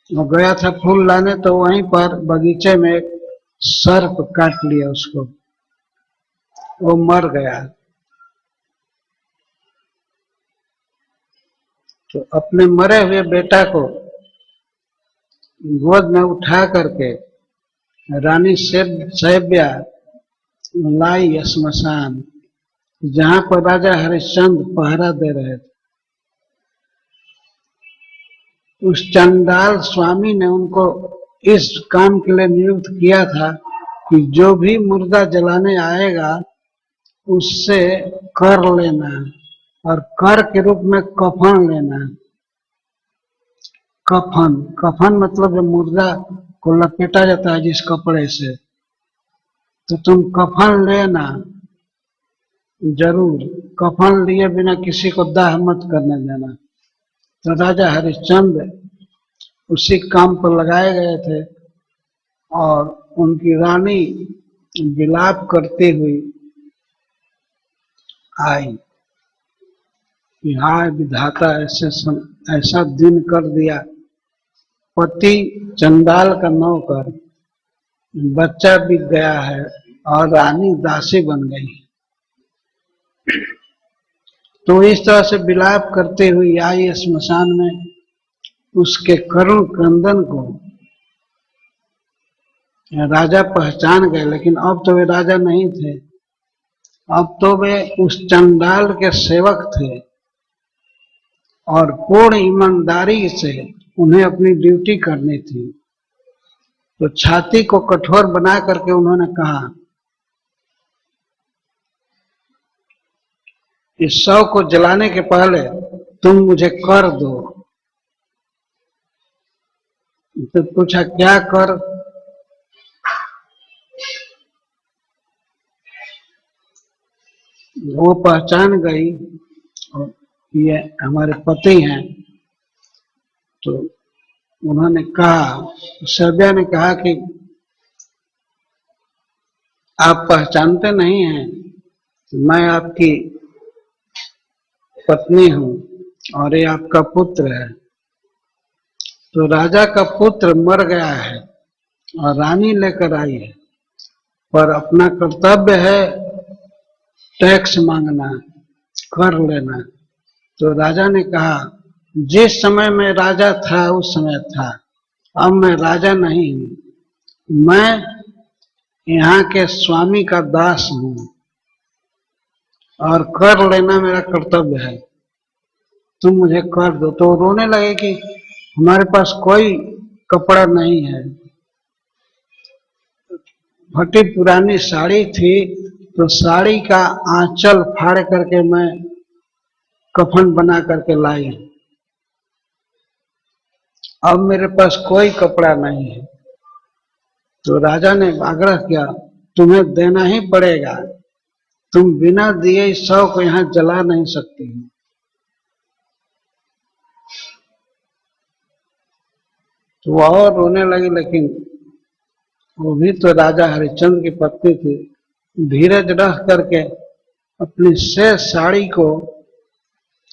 वो गया था फूल लाने, तो वहीं पर बगीचे में एक सर्प काट लिया उसको, वो मर गया। तो अपने मरे हुए बेटा को गोद में उठा करके रानी सैब्या लाई श्मशान, जहां पर राजा हरिश्चंद्र पहरा दे रहे थे। उस चंडाल स्वामी ने उनको इस काम के लिए नियुक्त किया था कि जो भी मुर्दा जलाने आएगा उससे कर लेना, और कर के रूप में कफन लेना। कफन, कफन मतलब जो मुर्दा को लपेटा जाता है जिस कपड़े से, तो तुम कफन लेना जरूर। कफन लिए बिना किसी को दाह मत करने देना। तो राजा हरिश्चंद्र उसी काम पर लगाए गए थे, और उनकी रानी विलाप करती हुई आई कि हाय विधाता, ऐसा दिन कर दिया। पति चंडाल का नौकर, बच्चा बिक गया है, और रानी दासी बन गई। तो इस तरह से विलाप करते हुए आई श्मशान में। उसके करुण क्रंदन को राजा पहचान गए, लेकिन अब तो वे राजा नहीं थे, अब तो वे उस चंडाल के सेवक थे, और पूर्ण ईमानदारी से उन्हें अपनी ड्यूटी करनी थी। तो छाती को कठोर बना करके उन्होंने कहा, इस शव को जलाने के पहले तुम मुझे कर दो। तो पूछा क्या कर? वो पहचान गई ये हमारे पति हैं। तो उन्होंने कहा, सैब्या ने कहा कि आप पहचानते नहीं हैं, मैं आपकी पत्नी हूं और ये आपका पुत्र है। तो राजा का पुत्र मर गया है और रानी लेकर आई है, पर अपना कर्तव्य है टैक्स मांगना, कर लेना। तो राजा ने कहा, जिस समय मैं राजा था उस समय था, अब मैं राजा नहीं हूं, मैं यहाँ के स्वामी का दास हूं, और कर लेना मेरा कर्तव्य है, तुम मुझे कर दो। तो रोने लगे कि हमारे पास कोई कपड़ा नहीं है, फटी पुरानी साड़ी थी, तो साड़ी का आंचल फाड़ करके मैं कफन बना करके लाई, अब मेरे पास कोई कपड़ा नहीं है। तो राजा ने आग्रह किया, तुम्हें देना ही पड़ेगा, तुम बिना दिए इस शव को यहां जला नहीं सकती हो। तो वह और रोने लगी, लेकिन वो भी तो राजा हरिश्चंद्र की पत्नी थी। धीरज रख करके अपनी शेष साड़ी को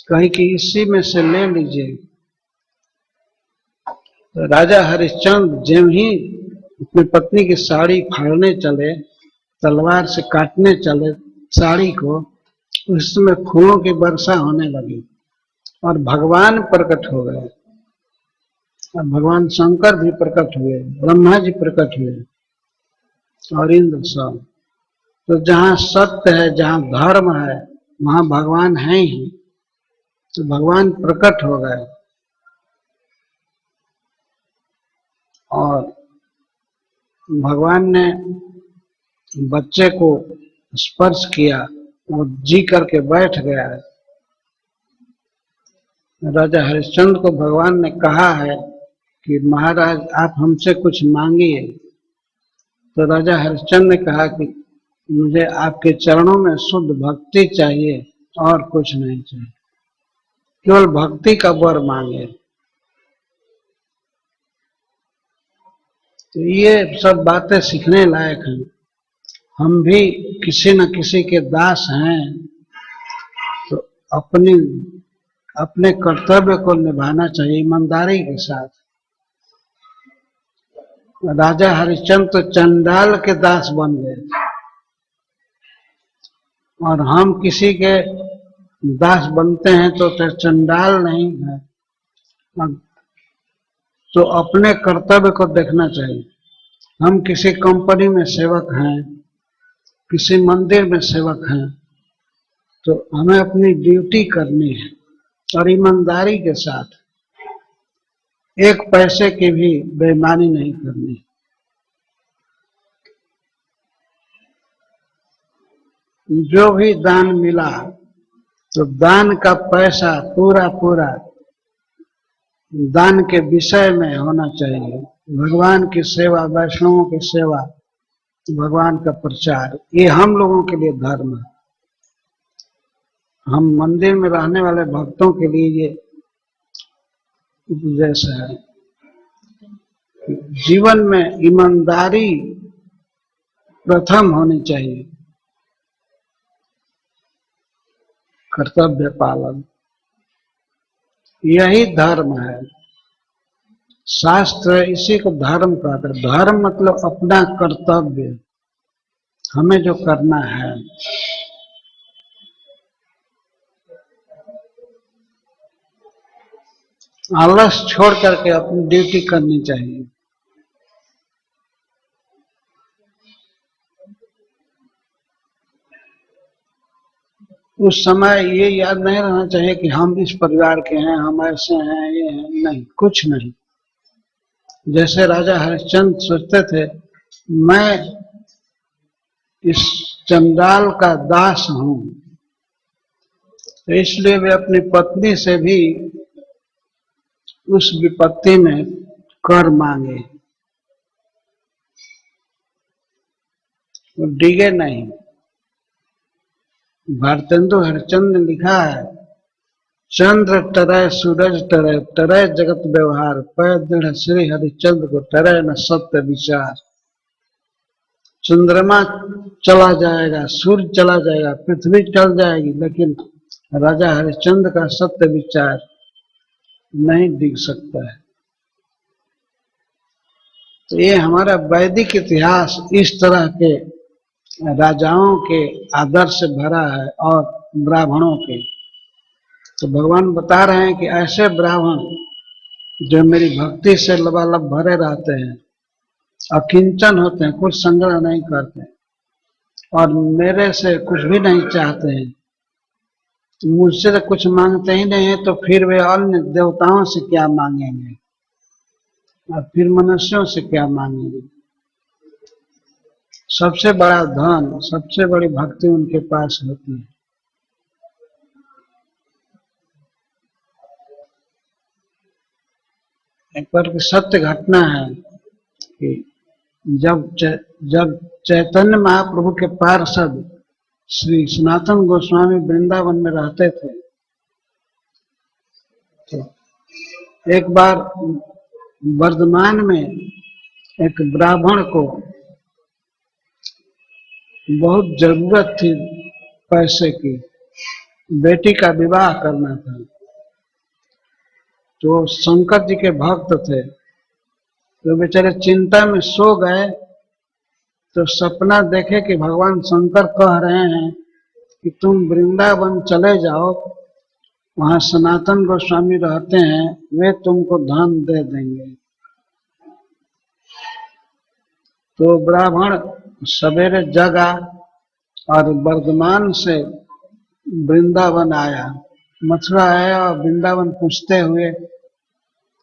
कही कि इसी में से ले लीजिए। तो राजा हरिश्चंद्र ज्यों ही अपनी पत्नी की साड़ी फाड़ने चले, तलवार से काटने चले साड़ी को, उस समय फूलों की वर्षा होने लगी और भगवान प्रकट हो गए। और भगवान शंकर भी प्रकट हुए, ब्रह्मा जी प्रकट हुए और इंद्र सब। तो जहाँ सत्य है, जहाँ धर्म है, वहां भगवान है ही। तो भगवान प्रकट हो गए और भगवान ने बच्चे को स्पर्श किया, वो जी करके बैठ गया। राजा हरिश्चंद्र को भगवान ने कहा है कि महाराज आप हमसे कुछ मांगिए। तो राजा हरिश्चंद्र ने कहा कि मुझे आपके चरणों में शुद्ध भक्ति चाहिए और कुछ नहीं चाहिए, केवल भक्ति का वर मांगे। तो ये सब बातें सीखने लायक हैं। हम भी किसी न किसी के दास हैं, तो अपने कर्तव्य को निभाना चाहिए ईमानदारी के साथ। राजा हरिश्चंद्र तो चंडाल के दास बन गए और हम किसी के दास बनते हैं तो चंडाल नहीं है। तो अपने कर्तव्य को देखना चाहिए। हम किसी कंपनी में सेवक हैं, किसी मंदिर में सेवक हैं, तो हमें अपनी ड्यूटी करनी है और ईमानदारी के साथ, एक पैसे की भी बेईमानी नहीं करनी। जो भी दान मिला तो दान का पैसा पूरा पूरा दान के विषय में होना चाहिए। भगवान की सेवा, वैष्णवों की सेवा, भगवान का प्रचार, ये हम लोगों के लिए धर्म है। हम मंदिर में रहने वाले भक्तों के लिए ये उपदेश है। जीवन में ईमानदारी प्रथम होनी चाहिए, कर्तव्य पालन, यही धर्म है। शास्त्र इसी को धर्म कहते हैं। धर्म मतलब अपना कर्तव्य, हमें जो करना है। आलस छोड़ करके अपनी ड्यूटी करनी चाहिए। उस समय ये याद नहीं रहना चाहिए कि हम इस परिवार के हैं, हम ऐसे हैं, ये हैं, नहीं, कुछ नहीं। जैसे राजा हरिश्चंद्र सोचते थे मैं इस चंडाल का दास हूं, तो इसलिए वे अपनी पत्नी से भी उस विपत्ति में कर मांगे, वो डिगे नहीं। भारतेंदु हरिश्चंद्र ने लिखा है, चंद्र टरय सूरज टरय, टरय जगत व्यवहार, पै दृढ़ श्री हरिश्चंद्र को टरय न सत्य विचार। चंद्रमा चला जाएगा, सूर्य चला जाएगा, पृथ्वी चल जाएगी, लेकिन राजा हरिश्चंद्र का सत्य विचार नहीं दिख सकता है। तो ये हमारा वैदिक इतिहास इस तरह के राजाओं के आदर्श से भरा है और ब्राह्मणों के। तो भगवान बता रहे हैं कि ऐसे ब्राह्मण जो मेरी भक्ति से लबालब भरे रहते हैं, अकिंचन होते हैं, कुछ संग्रह नहीं करते और मेरे से कुछ भी नहीं चाहते हैं, मुझसे तो कुछ मांगते ही नहीं है, तो फिर वे अन्य देवताओं से क्या मांगेंगे और फिर मनुष्यों से क्या मांगेंगे। सबसे बड़ा धन, सबसे बड़ी भक्ति उनके पास होती है। एक बार की सत्य घटना है कि जब चैतन्य महाप्रभु के पार्षद श्री सनातन गोस्वामी वृंदावन में रहते थे, तो एक बार वर्धमान में एक ब्राह्मण को बहुत जरूरत थी पैसे की, बेटी का विवाह करना था। तो शंकर जी के भक्त थे, तो बेचारे चिंता में सो गए। तो सपना देखे कि भगवान शंकर कह रहे हैं कि तुम वृंदावन चले जाओ, वहां सनातन गोस्वामी रहते हैं, वे तुमको धन दे देंगे। तो ब्राह्मण सवेरे जगा और वर्धमान से वृंदावन आया, मथुरा आया और वृंदावन पूछते हुए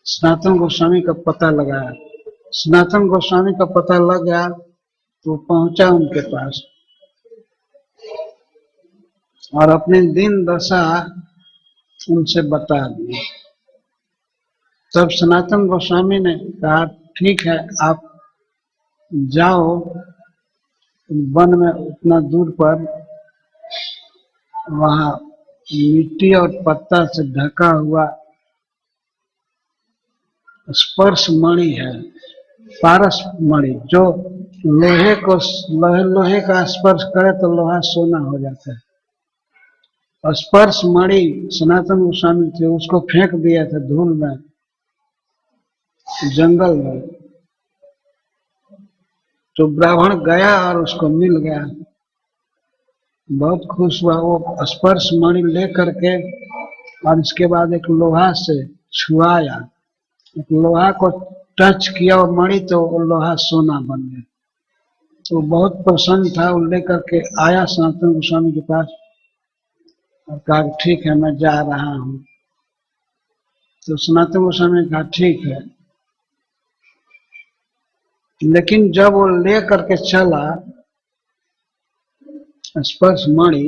सनातन गोस्वामी का पता लगाया। सनातन गोस्वामी का पता लग गया तो पहुंचा उनके पास और अपनी दीन दशा उनसे बता दी। तब सनातन गोस्वामी ने कहा, ठीक है, आप जाओ वन में उतना दूर पर, वहां मिट्टी और पत्ता से ढका हुआ स्पर्श मणि है, पारस मणि, जो लोहे का स्पर्श करे तो लोहा सोना हो जाता है। और स्पर्श मणि सनातन गोस्वामी थे, उसको फेंक दिया था धूल में, जंगल में। तो ब्राह्मण गया और उसको मिल गया, बहुत खुश हुआ। वो स्पर्श मणि ले करके और इसके बाद एक लोहा से छुआया, एक लोहा को टच किया और मणि, तो वो लोहा सोना बन गया। तो बहुत प्रसन्न था, वो लेकर के आया सनातन गोस्वामी के पास और कहा, ठीक है, मैं जा रहा हूं। तो सनातन गोस्वामी ने कहा, ठीक है। लेकिन जब वो ले करके चला स्पर्श मणि,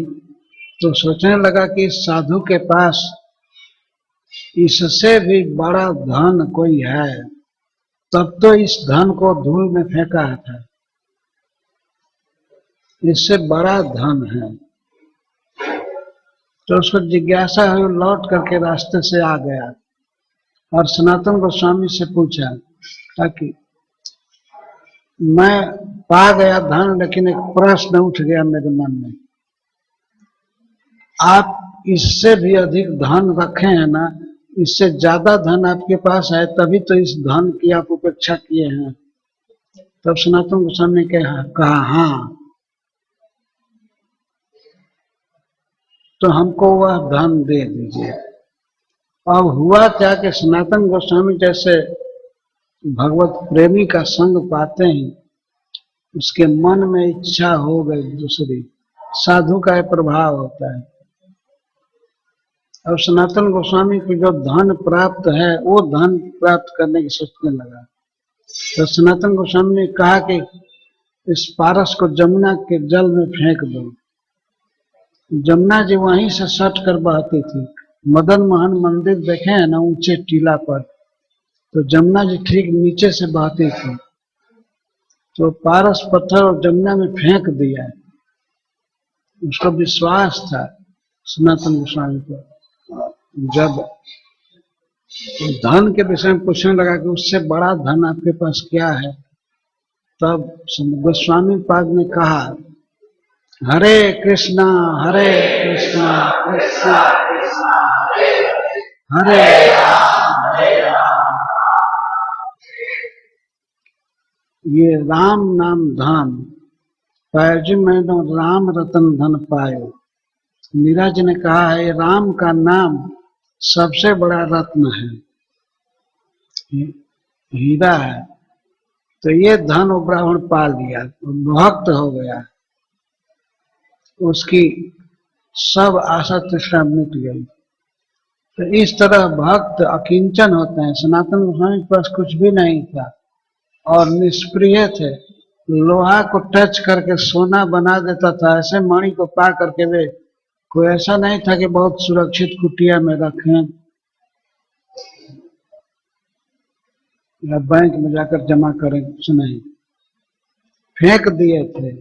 तो सोचने लगा कि साधु के पास इससे भी बड़ा धन कोई है, तब तो इस धन को धूल में फेंका था, इससे बड़ा धन है। तो उसको जिज्ञासा हुई, लौट करके रास्ते से आ गया और सनातन गोस्वामी से पूछा ताकि मैं पा गया धन, लेकिन एक प्रश्न उठ गया मेरे मन में, आप इससे भी अधिक धन रखे हैं ना, इससे ज्यादा धन आपके पास है, तभी तो इस धन की आप उपेक्षा किए हैं। तब सनातन गोस्वामी ने कहा, हाँ, तो हमको वह धन दे दीजिए। अब हुआ क्या कि सनातन गोस्वामी जैसे भगवत प्रेमी का संग पाते ही उसके मन में इच्छा हो गई दूसरी, साधु का प्रभाव होता है। अब सनातन गोस्वामी को जो धन प्राप्त है वो धन प्राप्त करने की सोचने लगा। तो सनातन गोस्वामी ने कहा कि इस पारस को जमुना के जल में फेंक दो। जमुना जी वहीं से सट कर बहती थी। मदन मोहन मंदिर देखे हैं ना, ऊंचे टीला पर, तो जमुना जी ठीक नीचे से बहती थी। तो पारस पत्थर और जमुना में फेंक दिया। उसको विश्वास था सनातन गोस्वामी को। जब धन के विषय में पूछने लगा कि उससे बड़ा धन आपके पास क्या है, तब गोस्वामी पाद ने कहा, हरे कृष्णा कृष्णा कृष्णा हरे राम। ये राम नाम धन पायो मैंने राम रतन धन पायो। मीरा जी ने कहा है, राम का नाम सबसे बड़ा रत्न है, हीरा है। तो ये धन वो ब्राह्मण पा लिया, भक्त हो गया, उसकी सब आशा तृष्णा मिट गई। तो इस तरह भक्त अकिंचन होते हैं। सनातन गोस्वामी के पास कुछ भी नहीं था और निष्प्रिय थे, लोहा को टच करके सोना बना देता था। ऐसे मणि को पा करके वे कोई ऐसा नहीं था कि बहुत सुरक्षित कुटिया में रखें या बैंक में जाकर जमा करें, कुछ नहीं। फेंक दिए थे।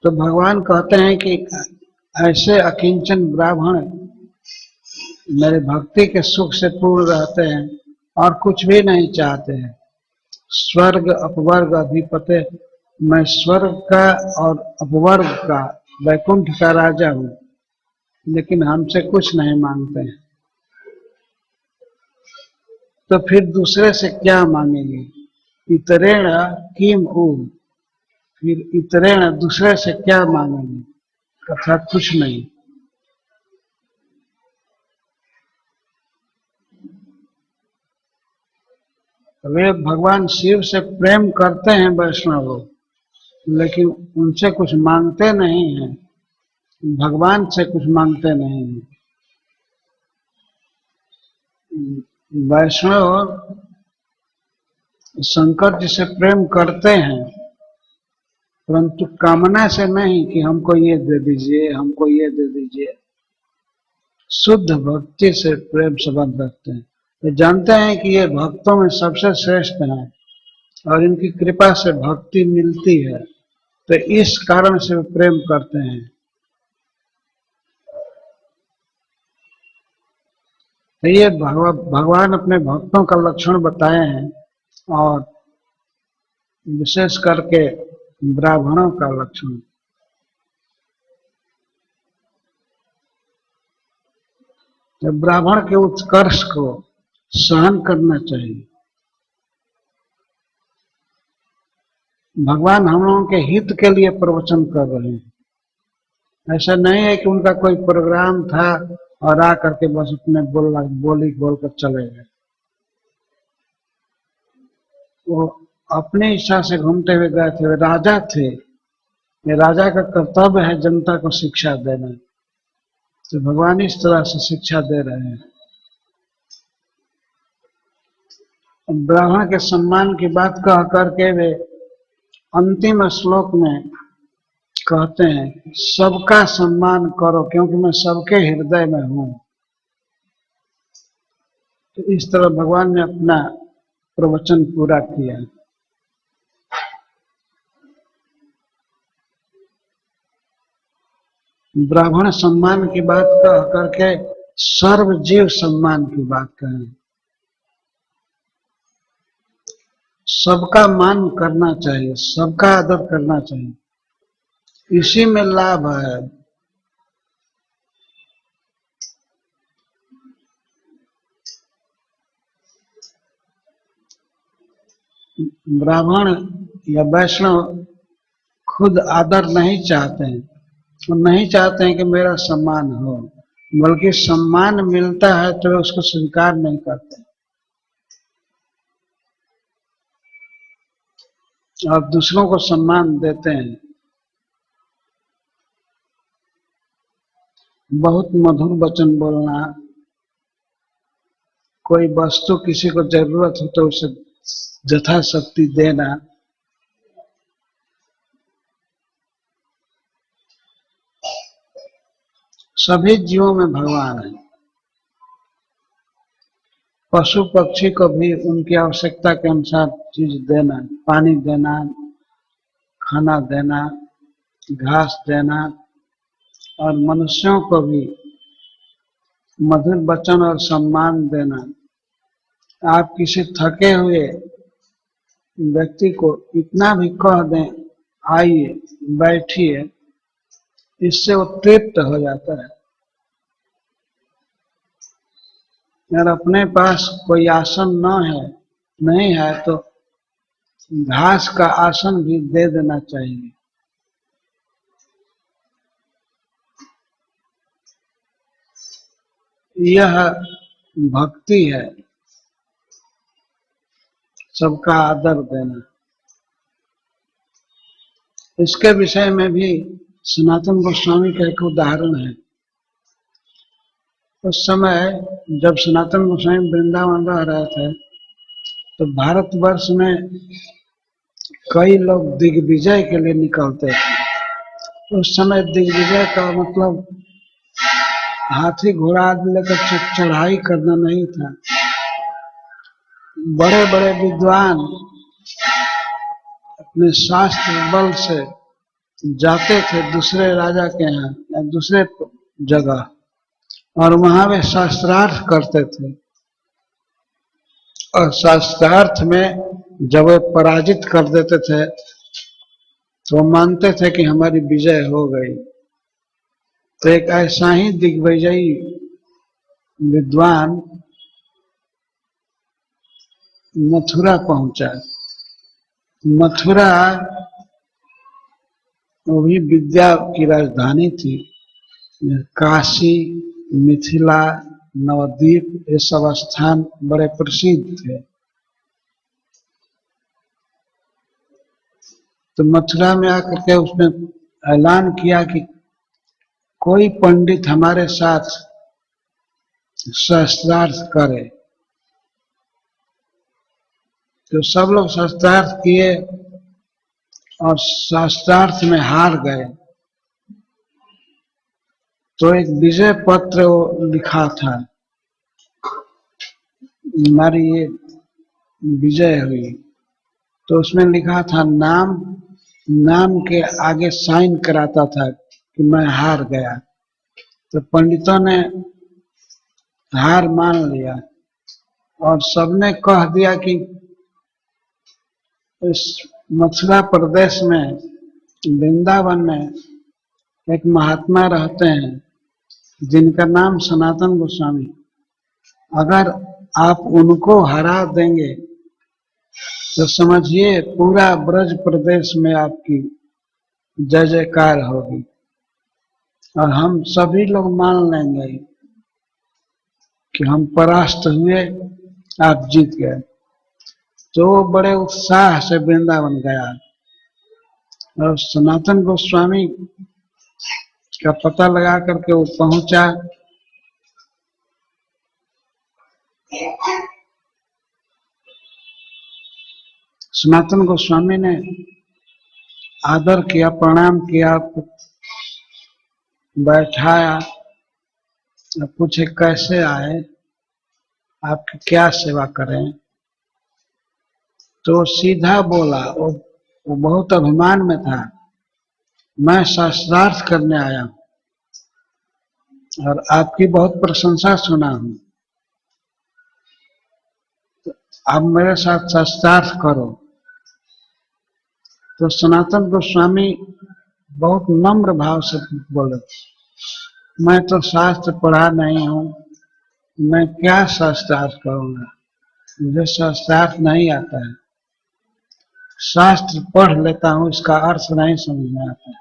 तो भगवान कहते हैं कि ऐसे अकिंचन ब्राह्मण मेरे भक्ति के सुख से पूर्ण रहते हैं और कुछ भी नहीं चाहते हैं। स्वर्ग अपवर्ग अधिपते, मैं स्वर्ग का और अपवर्ग का, वैकुंठ का राजा हूँ, लेकिन हमसे कुछ नहीं मांगते हैं। तो फिर दूसरे से क्या मांगेंगे? इतरेण किम ऊ, फिर इतरेण दूसरे से क्या मांगेंगे? अर्थात कुछ नहीं। वे भगवान शिव से प्रेम करते हैं वैष्णव लोग, लेकिन उनसे कुछ मांगते नहीं हैं, भगवान से कुछ मांगते नहीं हैं। वैष्णव शंकर जी से प्रेम करते हैं, परंतु कामना से नहीं कि हमको ये दे दीजिए, हमको ये दे दीजिए। शुद्ध भक्ति से प्रेम संबंध रखते हैं। ये जानते हैं कि ये भक्तों में सबसे श्रेष्ठ हैं और इनकी कृपा से भक्ति मिलती है, तो इस कारण से वे प्रेम करते हैं। तो ये भगवान अपने भक्तों का लक्षण बताए हैं, और विशेष करके ब्राह्मणों का लक्षण। तो ब्राह्मण के उत्कर्ष को सहन करना चाहिए। भगवान हम लोगों के हित के लिए प्रवचन कर रहे हैं। ऐसा नहीं है कि उनका कोई प्रोग्राम था और आ करके बस अपने बोली बोलकर चले गए। वो अपनी इच्छा से घूमते हुए गए थे, वे राजा थे। ये राजा का कर्तव्य है जनता को शिक्षा देना, तो भगवान इस तरह से शिक्षा दे रहे हैं। ब्राह्मण के सम्मान की बात कह करके वे अंतिम श्लोक में कहते हैं सबका सम्मान करो क्योंकि मैं सबके हृदय में हूं। तो इस तरह भगवान ने अपना प्रवचन पूरा किया। ब्राह्मण सम्मान की बात कह करके सर्व जीव सम्मान की बात कहें। सबका मान करना चाहिए, सबका आदर करना चाहिए, इसी में लाभ है। ब्राह्मण या वैष्णव खुद आदर नहीं चाहते हैं, वो नहीं चाहते हैं कि मेरा सम्मान हो, बल्कि सम्मान मिलता है तो वे उसको स्वीकार नहीं करते और दूसरों को सम्मान देते हैं। बहुत मधुर वचन बोलना, कोई वस्तु किसी को जरूरत हो तो उसे यथाशक्ति देना, सभी जीवों में भगवान है। पशु पक्षी को भी उनकी आवश्यकता के अनुसार चीज देना, पानी देना, खाना देना, घास देना, और मनुष्यों को भी मधुर वचन और सम्मान देना। आप किसी थके हुए व्यक्ति को इतना भी कह दें आइए बैठिए, इससे वो तृप्त हो जाता है। अगर अपने पास कोई आसन नहीं है तो घास का आसन भी दे देना चाहिए। यह भक्ति है, सबका आदर देना। इसके विषय में भी सनातन गोस्वामी का एक उदाहरण है। उस समय जब सनातन गोस्वामी वृंदावन रह रहे थे तो भारतवर्ष में कई लोग दिग्विजय के लिए निकलते थे। उस समय दिग्विजय का मतलब हाथी घोड़ा आदि लेकर चढ़ाई करना नहीं था, बड़े बड़े विद्वान अपने शास्त्र बल से जाते थे दूसरे राजा के यहाँ या दूसरे जगह, और वहां वे शास्त्रार्थ करते थे, और शास्त्रार्थ में जब वे पराजित कर देते थे तो मानते थे कि हमारी विजय हो गई। तो एक ऐसा ही दिग्विजयी विद्वान मथुरा पहुंचा। मथुरा वो भी विद्या की राजधानी थी। काशी, मिथिला, नवद्वीप ये सब स्थान बड़े प्रसिद्ध थे। तो मथुरा में आकर के उसने ऐलान किया कि कोई पंडित हमारे साथ शास्त्रार्थ करे। तो सब लोग शास्त्रार्थ किए और शास्त्रार्थ में हार गए। तो एक विजय पत्र वो लिखा था, हमारी ये विजय हुई। तो उसमें लिखा था नाम के आगे साइन कराता था कि मैं हार गया। तो पंडितों ने हार मान लिया और सबने कह दिया कि इस मथुरा प्रदेश में, वृंदावन में एक महात्मा रहते हैं जिनका नाम सनातन गोस्वामी। अगर आप उनको हरा देंगे तो समझिए पूरा ब्रज प्रदेश में आपकी जय जयकार होगी और हम सभी लोग मान लेंगे कि हम परास्त हुए, आप जीत गए। तो बड़े उत्साह से वृंदावन गया और सनातन गोस्वामी का पता लगा करके वो पहुंचा। सनातन गोस्वामी ने आदर किया, प्रणाम किया, बैठाया, पूछे कैसे आए, आपकी क्या सेवा करें। तो सीधा बोला, वो बहुत अभिमान में था, मैं शास्त्रार्थ करने आया हूं और आपकी बहुत प्रशंसा सुना हूं, तो आप मेरे साथ शास्त्रार्थ करो। तो सनातन गोस्वामी बहुत नम्र भाव से बोले, मैं तो शास्त्र पढ़ा नहीं हूं, मैं क्या शास्त्रार्थ करूंगा, मुझे शास्त्रार्थ नहीं आता है, शास्त्र पढ़ लेता हूं, इसका अर्थ नहीं समझ में आता है।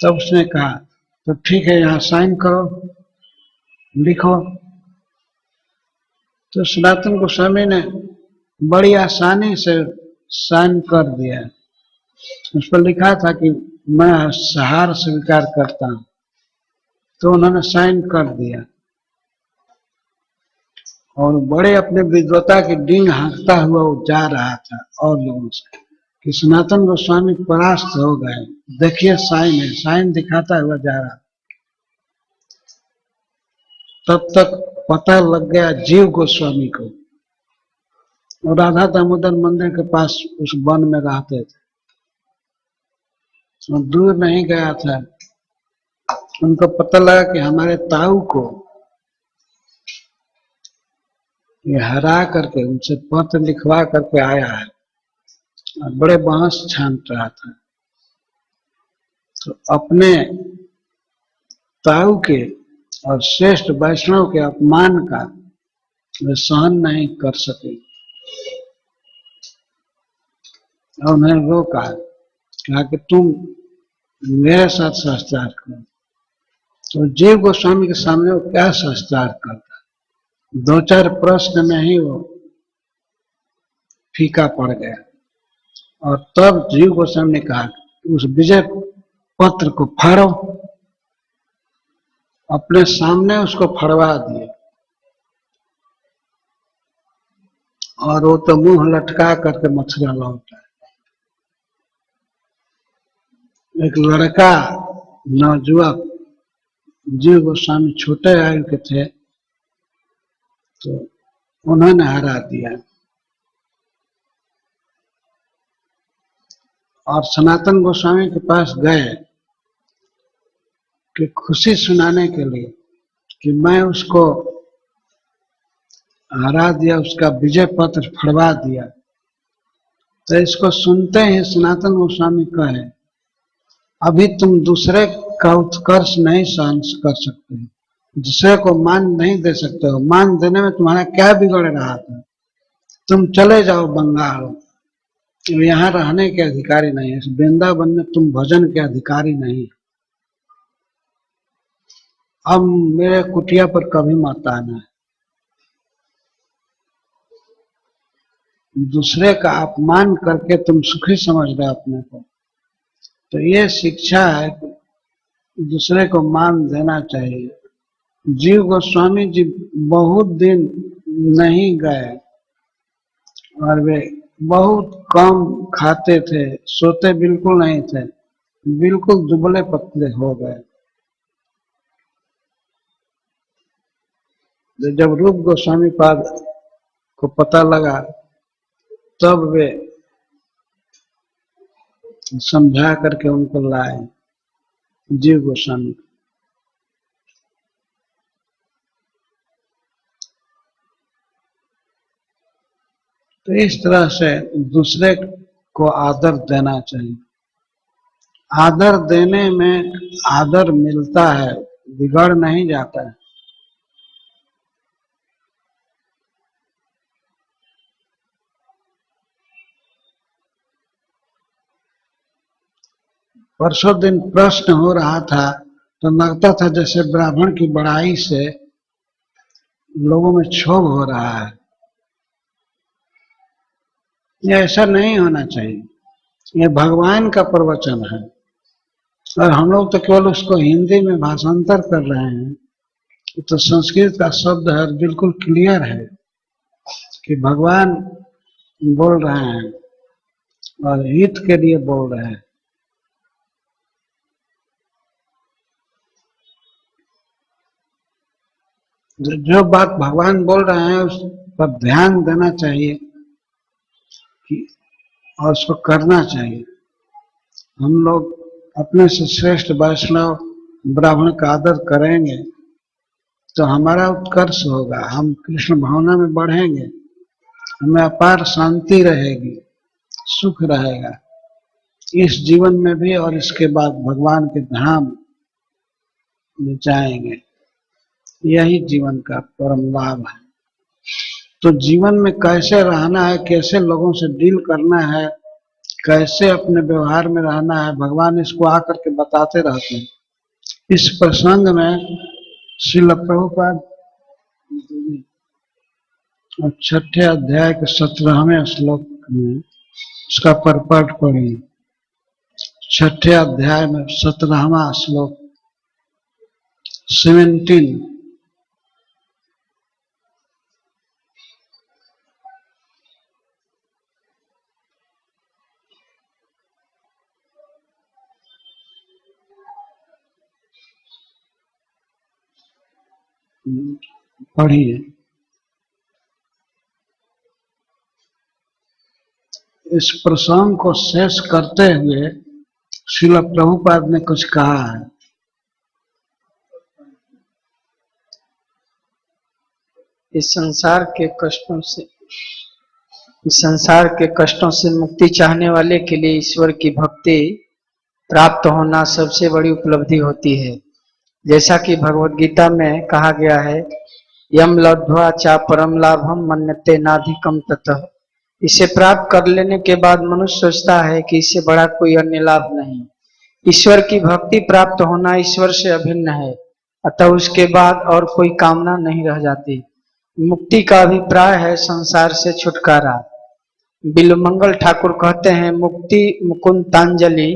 तब उसने कहा तो ठीक है, यहां साइन करो, लिखो। तो सनातन गोस्वामी ने बड़ी आसानी से साइन कर दिया। उस पर लिखा था कि मैं हार स्वीकार करता हूं। तो उन्होंने साइन कर दिया और बड़े अपने विद्वता की डींग हाँकता हुआ वो जा रहा था और लोगों से कि सनातन गोस्वामी परास्त हो गए, देखिए साइन है, साइन दिखाता हुआ जा रहा। तब तक पता लग गया जीव गोस्वामी को, और राधा दामोदर मंदिर के पास उस वन में रहते थे, और दूर नहीं गया था। उनको पता लगा कि हमारे ताऊ को ये हरा करके, उनसे पत्र लिखवा करके आया है, और बड़े बहस छान रहा था। तो अपने ताऊ के और श्रेष्ठ वैष्णव के अपमान का वे सहन नहीं कर सके और उन्हें रोका, कहा कि तुम मेरे साथ शास्त्रार्थ करो। तो जीव गोस्वामी के सामने वो क्या शास्त्रार्थ करता, दो चार प्रश्न में ही वो फीका पड़ गया। और तब जीव गोस्वामी ने कहा उस विजय पत्र को फाड़ो, अपने सामने उसको फड़वा दिए, और वो तो मुंह लटका करके मथुरा लौटा। एक लड़का नवजुवक, जीव गोस्वामी छोटे आयु के थे, तो उन्होंने हरा दिया। और सनातन गोस्वामी के पास गए कि खुशी सुनाने के लिए कि मैं उसको हरा दिया, उसका विजय पत्र फड़वा दिया। तो इसको सुनते ही सनातन गोस्वामी कहे, अभी तुम दूसरे का उत्कर्ष नहीं सहन कर सकते, दूसरे को मान नहीं दे सकते हो, मान देने में तुम्हारा क्या बिगड़ रहा था, तुम चले जाओ बंगाल, यहाँ रहने के अधिकारी नहीं है, वृंदावन में तुम भजन के अधिकारी नहीं, अब मेरे कुटिया पर कभी मत आना। दूसरे का अपमान करके तुम सुखी समझ रहे हो अपने को, तो ये शिक्षा है कि दूसरे को मान देना चाहिए। जीव गोस्वामी जी बहुत दिन नहीं गए और वे बहुत कम खाते थे, सोते बिल्कुल नहीं थे, बिल्कुल दुबले पतले हो गए। जब रूप गोस्वामी पाद को पता लगा तब वे समझा करके उनको लाए जीव गोस्वामी। तो इस तरह से दूसरे को आदर देना चाहिए। आदर देने में आदर मिलता है, बिगड़ नहीं जाता है। परसों दिन प्रश्न हो रहा था तो लगता था जैसे ब्राह्मण की बड़ाई से लोगों में क्षोभ हो रहा है। ये ऐसा नहीं होना चाहिए, ये भगवान का प्रवचन है और हम लोग तो केवल उसको हिंदी में भाषांतर कर रहे हैं। तो संस्कृत का शब्द है, बिल्कुल क्लियर है कि भगवान बोल रहे हैं और हित के लिए बोल रहे हैं। जो बात भगवान बोल रहे हैं उस पर ध्यान देना चाहिए कि और उसको करना चाहिए। हम लोग अपने से श्रेष्ठ वैष्णव ब्राह्मण का आदर करेंगे तो हमारा उत्कर्ष होगा, हम कृष्ण भावना में बढ़ेंगे, हमें अपार शांति रहेगी, सुख रहेगा इस जीवन में भी और इसके बाद भगवान के धाम में जाएंगे। यही जीवन का परम लाभ है। तो जीवन में कैसे रहना है, कैसे लोगों से डील करना है, कैसे अपने व्यवहार में रहना है, भगवान इसको आकर के बताते रहते हैं। इस प्रसंग में श्रील प्रभुपाद 6ठे अध्याय के 17वें श्लोक में उसका परपट पढ़ी। 6ठे अध्याय में 17वां श्लोक 17 पढ़िए। इस प्रसंग को शेष करते हुए श्रील प्रभुपाद ने कुछ कहा है। इस संसार के कष्टों से मुक्ति चाहने वाले के लिए ईश्वर की भक्ति प्राप्त होना सबसे बड़ी उपलब्धि होती है। जैसा कि भगवत गीता में कहा गया है, यम लब्ध्वा चा परम लाभम मन्यते नाधिकम ततः। इसे प्राप्त कर लेने के बाद मनुष्य सोचता है कि इससे बड़ा कोई अन्य लाभ नहीं। ईश्वर की भक्ति प्राप्त होना ईश्वर से अभिन्न है, अतः उसके बाद और कोई कामना नहीं रह जाती। मुक्ति का अभिप्राय है संसार से छुटकारा। बिल्वमंगल ठाकुर कहते हैं, मुक्ति मुकुंदांजलि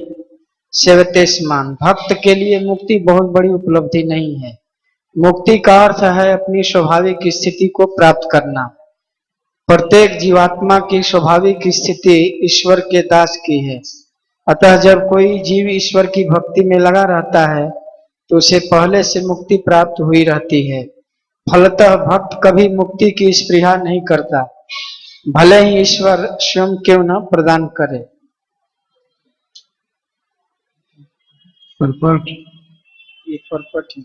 सेवते स्मान। भक्त के लिए मुक्ति बहुत बड़ी उपलब्धि नहीं है। मुक्ति का अर्थ है अपनी स्वाभाविक स्थिति को प्राप्त करना। प्रत्येक जीवात्मा की स्वाभाविक स्थिति ईश्वर के दास की है, अतः जब कोई जीव ईश्वर की भक्ति में लगा रहता है तो उसे पहले से मुक्ति प्राप्त हुई रहती है। फलतः भक्त कभी मुक्ति की स्पृहा नहीं करता, भले ही ईश्वर स्वयं क्यों न प्रदान करे। परपट ये परपट है।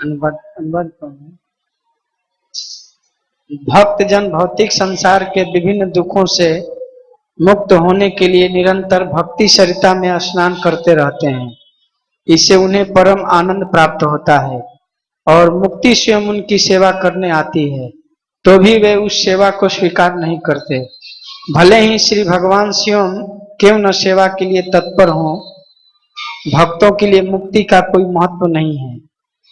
अनुवाद कौन है? भक्त जन भौतिक संसार के विभिन्न दुखों से मुक्त होने के लिए निरंतर भक्ति सरिता में स्नान करते रहते हैं। इससे उन्हें परम आनंद प्राप्त होता है और मुक्ति स्वयं उनकी सेवा करने आती है, तो भी वे उस सेवा को स्वीकार नहीं करते। भले ही श्री भगवान स्वयं क्यों न सेवा के लिए तत्पर हों, भक्तों के लिए मुक्ति का कोई महत्व नहीं है,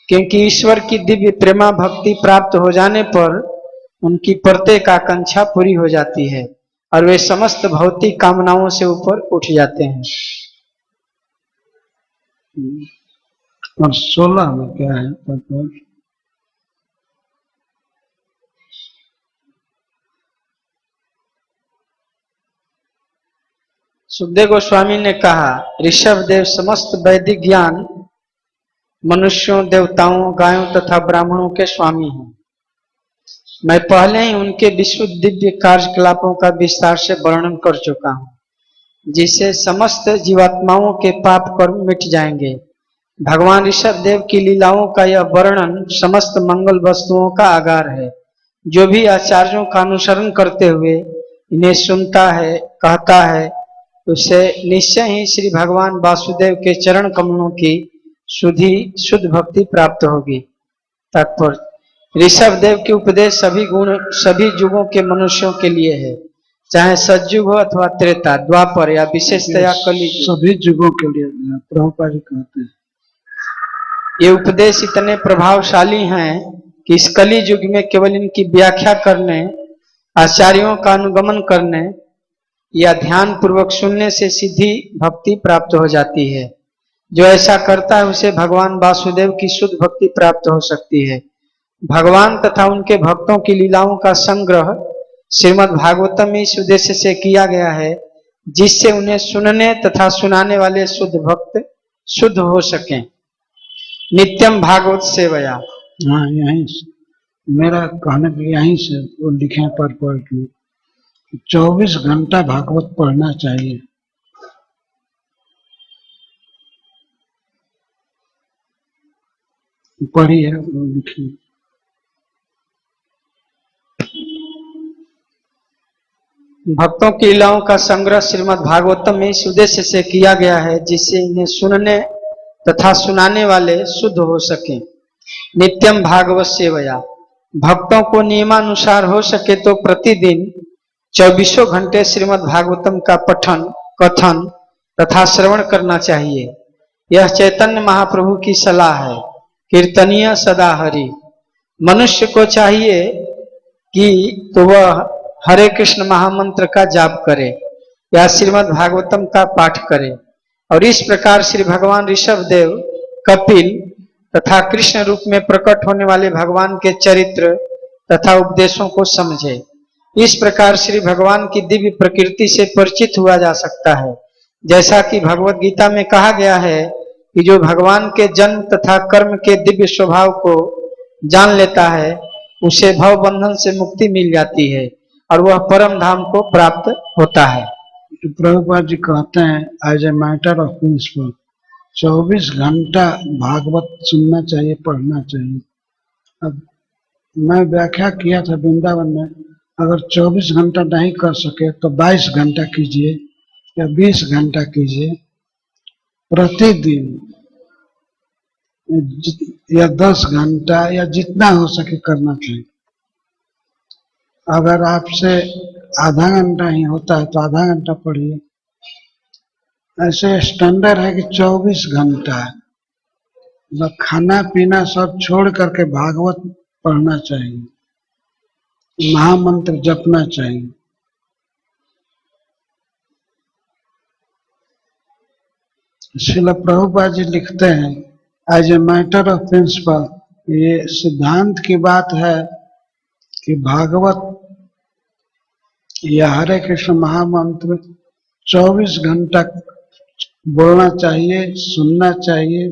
क्योंकि ईश्वर की दिव्य प्रेमा भक्ति प्राप्त हो जाने पर उनकी प्रत्येक आकांक्षा पूरी हो जाती है और वे समस्त भौतिक कामनाओं से ऊपर उठ जाते हैं। और 16 में क्या है परपट? सुखदेव गोस्वामी ने कहा, ऋषभ देव समस्त वैदिक ज्ञान मनुष्यों, देवताओं, गायों तथा ब्राह्मणों के स्वामी हैं। मैं पहले ही उनके विशुद्ध दिव्य कार्यकलापों का विस्तार से वर्णन कर चुका हूँ, जिससे समस्त जीवात्माओं के पाप कर्म मिट जाएंगे। भगवान ऋषभ देव की लीलाओं का यह वर्णन समस्त मंगल वस्तुओं का आगार है। जो भी आचार्यों का अनुसरण करते हुए इन्हें सुनता है, कहता है, उसे निश्चय ही श्री भगवान वासुदेव के चरण कमलों की शुद्ध भक्ति प्राप्त होगी। तात्पर्य, ऋषभ देव के उपदेश सभी युगों के मनुष्यों के लिए है, चाहे सतयुग हो अथवा त्रेता, द्वापर या विशेषतया कलियुग। सभी युगों के लिए प्रभुपाद जी कहते हैं। ये उपदेश इतने प्रभावशाली हैं कि इस कलि युग में केवल इनकी व्याख्या करने, आचार्यों का अनुगमन करने या ध्यान पूर्वक सुनने से सीधी भक्ति प्राप्त हो जाती है। जो ऐसा करता है उसे भगवान वासुदेव की शुद्ध भक्ति प्राप्त हो सकती है। भगवान तथा उनके भक्तों की लीलाओं का संग्रह श्रीमद् भागवतम में इस उद्देश्य से किया गया है, जिससे उन्हें सुनने तथा सुनाने वाले शुद्ध भक्त शुद्ध हो सकें। नित्यम भागवत सेवया। हाँ, यहीं से मेरा कहने के यहीं से वो लिखे परपट में 24 घंटा भागवत पढ़ना चाहिए। पढ़िए वो लिखे। भक्तों की लीलाओं का संग्रह श्रीमद् भागवतम में इस उद्देश्य से किया गया है, जिससे इन्हें सुनने तथा सुनाने वाले शुद्ध हो सके। नित्यम भागवत सेवया। भक्तों को नियमानुसार हो सके तो प्रतिदिन 24 घंटे श्रीमद् भागवतम का पठन, कथन तथा श्रवण करना चाहिए। यह चैतन्य महाप्रभु की सलाह है। कीर्तनीय सदा हरि। मनुष्य को चाहिए कि तो वह हरे कृष्ण महामंत्र का जाप करे या श्रीमद् भागवतम का पाठ करे और इस प्रकार श्री भगवान ऋषभ देव, कपिल तथा कृष्ण रूप में प्रकट होने वाले भगवान के चरित्र तथा उपदेशों को समझे। इस प्रकार श्री भगवान की दिव्य प्रकृति से परिचित हुआ जा सकता है। जैसा कि भगवत गीता में कहा गया है कि जो भगवान के जन्म तथा कर्म के दिव्य स्वभाव को जान लेता है, उसे भव बंधन से मुक्ति मिल जाती है और वह परम धाम को प्राप्त होता है। तो प्रभुपाद जी कहते हैं as a matter of principle 24 घंटा भागवत सुनना चाहिए, पढ़ना चाहिए। अब मैं व्याख्या किया था वृंदावन में, अगर 24 घंटा नहीं कर सके तो 22 घंटा कीजिए या 20 घंटा कीजिए प्रतिदिन, या 10 घंटा या जितना हो सके करना चाहिए। अगर आपसे आधा घंटा ही होता है तो आधा घंटा पढ़िए। ऐसे स्टैंडर्ड है कि 24 घंटा मतलब खाना पीना सब छोड़ करके भागवत पढ़ना चाहिए, महामंत्र जपना चाहिए। श्रील प्रभुपाद जी लिखते हैं as a matter of principle, ये सिद्धांत की बात है कि भागवत या हरे कृष्ण महामंत्र 24 घंटा बोलना चाहिए, सुनना चाहिए,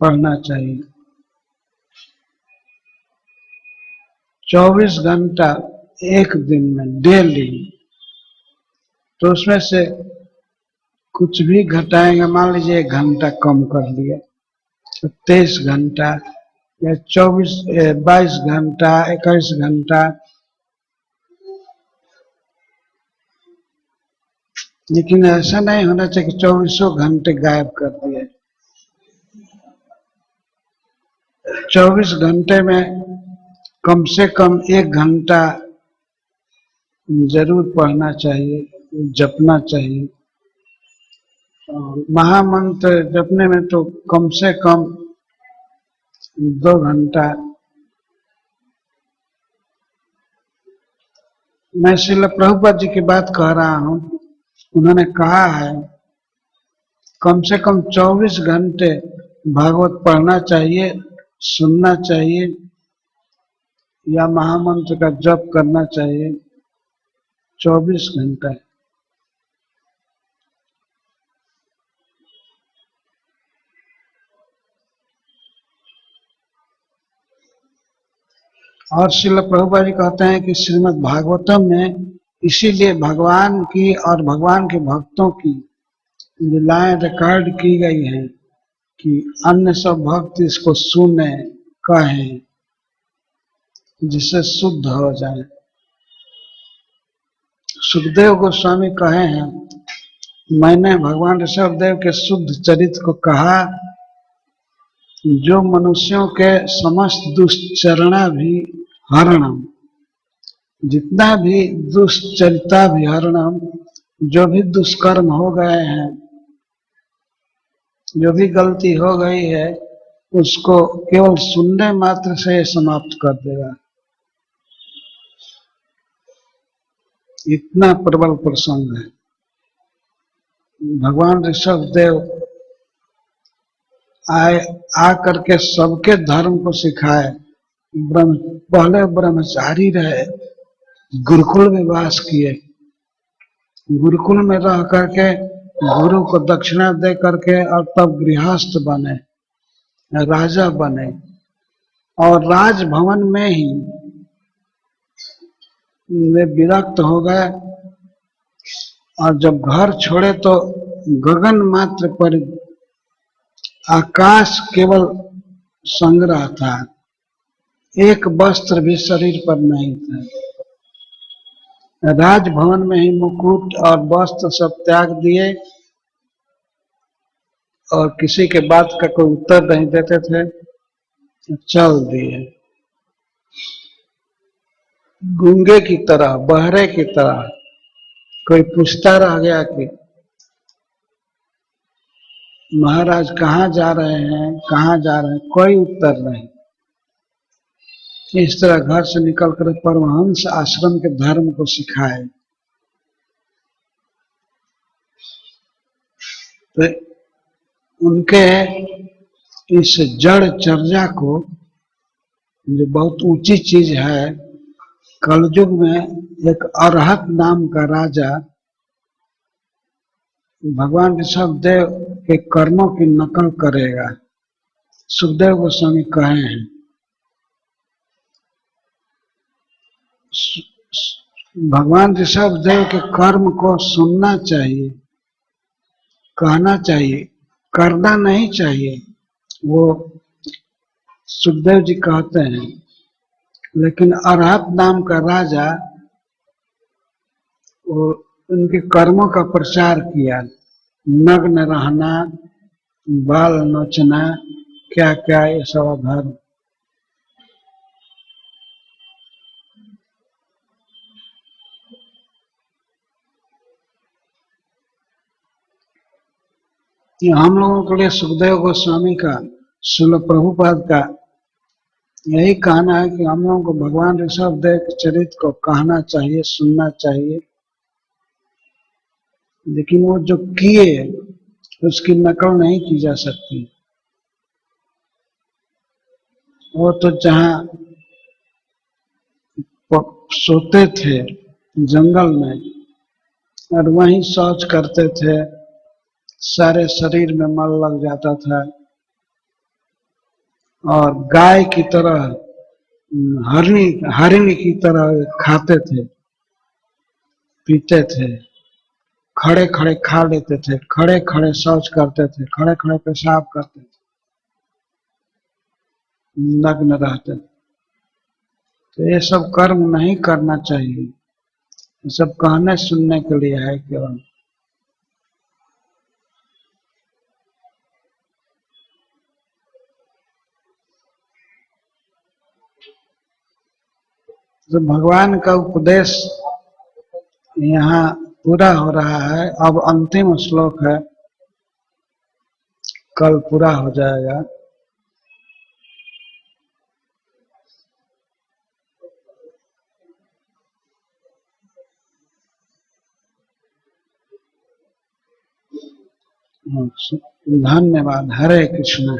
पढ़ना चाहिए। 24 घंटा एक दिन में डेली, तो उसमें से कुछ भी घटाएंगे, मान लीजिए 1 घंटा कम कर लिया तो 23 घंटा या 22 घंटा, 21 घंटा। लेकिन ऐसा नहीं होना चाहिए कि 24 घंटे गायब कर दिए। 24 घंटे में कम से कम 1 घंटा जरूर पढ़ना चाहिए, जपना चाहिए। महामंत्र जपने में तो कम से कम 2 घंटा। मैं श्रील प्रभुपाद जी की बात कह रहा हूँ, उन्होंने कहा है कम से कम 24 घंटे भागवत पढ़ना चाहिए, सुनना चाहिए या महामंत्र का जप करना चाहिए 24 घंटा। और श्रील प्रभुपाद जी कहते हैं कि श्रीमद् भागवतम में इसीलिए भगवान की और भगवान के भक्तों की लीलाएं रिकॉर्ड की गई हैं कि अन्य सब भक्त इसको सुने, कहें, जिससे शुद्ध हो जाए। सुखदेव गोस्वामी कहे हैं, मैंने भगवान ऋषभदेव के शुद्ध चरित्र को कहा, जो मनुष्यों के समस्त दुष्चरणा भी हरणम, जितना भी दुष्चरिता भी हरणम, जो भी दुष्कर्म हो गए हैं, जो भी गलती हो गई है, उसको केवल सुनने मात्र से समाप्त कर देगा। इतना प्रबल प्रसंग है। भगवान ऋषभदेव आए, आ करके सबके धर्म को सिखाए। पहले ब्रह्मचारी रहे, गुरुकुल में वास किए, गुरुकुल में रह करके गुरु को दक्षिणा दे करके और तब गृहस्थ बने, राजा बने, और राजभवन में ही वे विरक्त हो गए, और जब घर छोड़े तो गगन मात्र पर आकाश केवल संग्रह था, एक वस्त्र भी शरीर पर नहीं था। राजभवन में ही मुकुट और वस्त्र सब त्याग दिए और किसी के बात का कोई उत्तर नहीं देते थे, चल दिए। गूंगे की तरह, बहरे की तरह, कोई पूछता रह गया कि महाराज कहाँ जा रहे हैं, कहाँ जा रहे हैं, कोई उत्तर नहीं। इस तरह घर से निकलकर परमहंस आश्रम के धर्म को सिखाए। तो उनके इस जड़ चर्या को, जो बहुत ऊंची चीज है, कलयुग में एक अरहत नाम का राजा भगवान ऋषभदेव के कर्मों की नकल करेगा। सुखदेव गोस्वामी कहे हैं, भगवान ऋषभदेव के कर्म को सुनना चाहिए, कहना चाहिए, करना नहीं चाहिए, वो सुखदेव जी कहते हैं। लेकिन अरहत नाम का राजा वो उनके कर्मों का प्रचार किया, नग्न रहना, बाल नोचना, क्या क्या ये सब अधर्म। हम लोगों के लिए सुखदेव गोस्वामी का, श्रील प्रभुपाद का यही कहना है कि हम लोगों को भगवान ऋषभदेव के चरित्र को कहना चाहिए, सुनना चाहिए, लेकिन वो जो किए उसकी नकल नहीं की जा सकती। वो तो जहाँ सोते थे जंगल में और वहीं शौच करते थे, सारे शरीर में मल लग जाता था, और गाय की तरह हरिणी हरिणी की तरह खाते थे, पीते थे, खड़े खड़े खा लेते थे, खड़े खड़े शौच करते थे, खड़े खड़े पेशाब करते थे, नग्न रहते थे। तो ये सब कर्म नहीं करना चाहिए, ये सब कहने सुनने के लिए है केवल। तो भगवान का उपदेश यहाँ पूरा हो रहा है। अब अंतिम श्लोक है, कल पूरा हो जाएगा। धन्यवाद। हरे कृष्ण।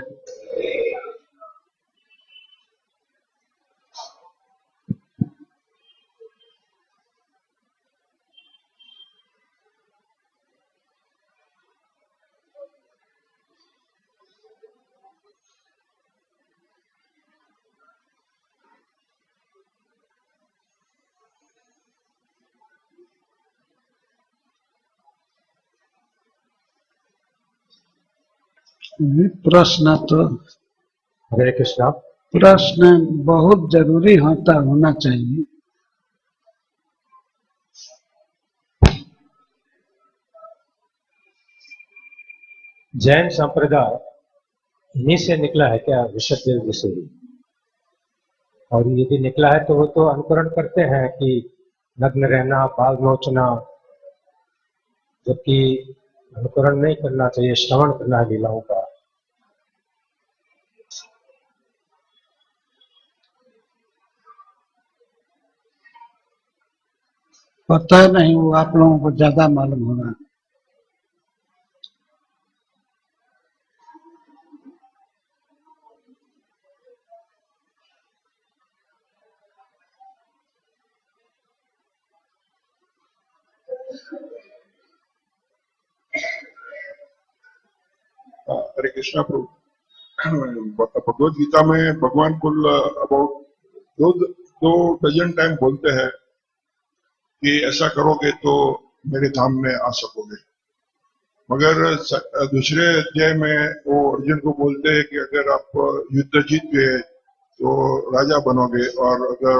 प्रश्न तो हरे कृष्णा। प्रश्न बहुत जरूरी होना चाहिए। जैन संप्रदाय इन्हीं से निकला है क्या, ऋषभदेव जी से? और यदि निकला है तो वो तो अनुकरण करते हैं कि नग्न रहना, बाल नोचना, जबकि अनुकरण नहीं करना चाहिए, श्रवण करना है लीलाओं का। पता नहीं, वो आप लोगों को ज्यादा मालूम होगा। हरे कृष्णा प्रभु। भगवद गीता में भगवान कुल अबाउट दो डजन टाइम बोलते हैं कि ऐसा करोगे तो मेरे धाम में आ सकोगे। मगर दूसरे अध्याय में वो अर्जुन को बोलते हैं कि अगर आप युद्ध जीत गए तो राजा बनोगे, और अगर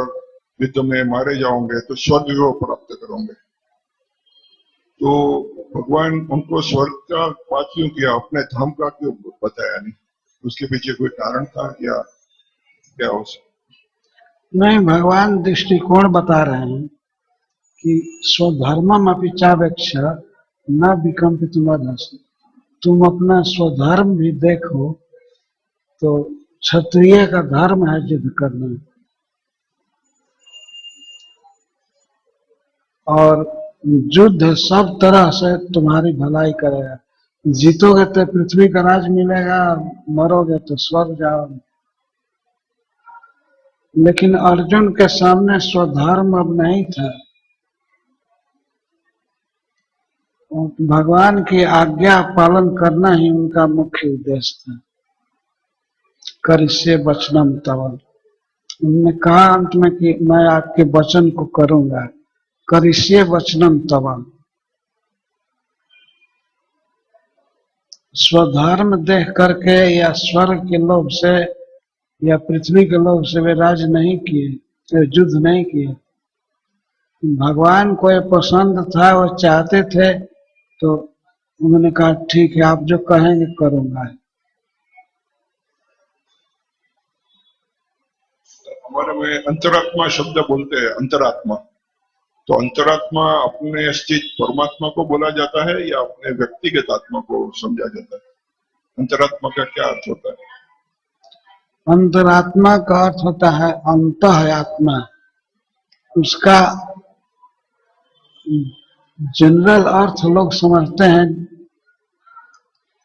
युद्ध में मारे जाओगे तो स्वर्ग को प्राप्त करोगे। तो भगवान उनको स्वर्ग का बात क्यों किया, अपने धाम का क्यों बताया नहीं? उसके पीछे कोई कारण था या क्या हो सकता? नहीं, भगवान दृष्टिकोण बता रहे हैं कि स्वधर्मम अपि चावेक्ष न विकम्पितुम अर्हसि। तुम अपना स्वधर्म भी देखो, तो क्षत्रिय का धर्म है युद्ध करना, और युद्ध सब तरह से तुम्हारी भलाई करेगा। जीतोगे तो पृथ्वी का राज मिलेगा, मरोगे तो स्वर्ग जाओगे। लेकिन अर्जुन के सामने स्वधर्म अब नहीं था। भगवान की आज्ञा पालन करना ही उनका मुख्य उद्देश्य था। करिष्ये वचनम तव, उन्होंने कहा अंत में कि मैं आपके वचन को करूंगा। करिष्ये वचनम तव। स्वधर्म देख करके या स्वर्ग के लोभ से या पृथ्वी के लोभ से वे राज नहीं किए, युद्ध नहीं किए। भगवान को ये पसंद था, वो चाहते थे, तो उन्होंने कहा ठीक है, आप जो कहेंगे करूंगा। हमारे में अंतरात्मा शब्द बोलते हैं, अंतरात्मा। तो अंतरात्मा अपने स्थित परमात्मा को बोला जाता है या अपने व्यक्तिगत आत्मा को समझा जाता है? अंतरात्मा का क्या अर्थ होता है? अंतरात्मा का अर्थ होता है अंतः आत्मा। उसका जनरल अर्थ लोग समझते हैं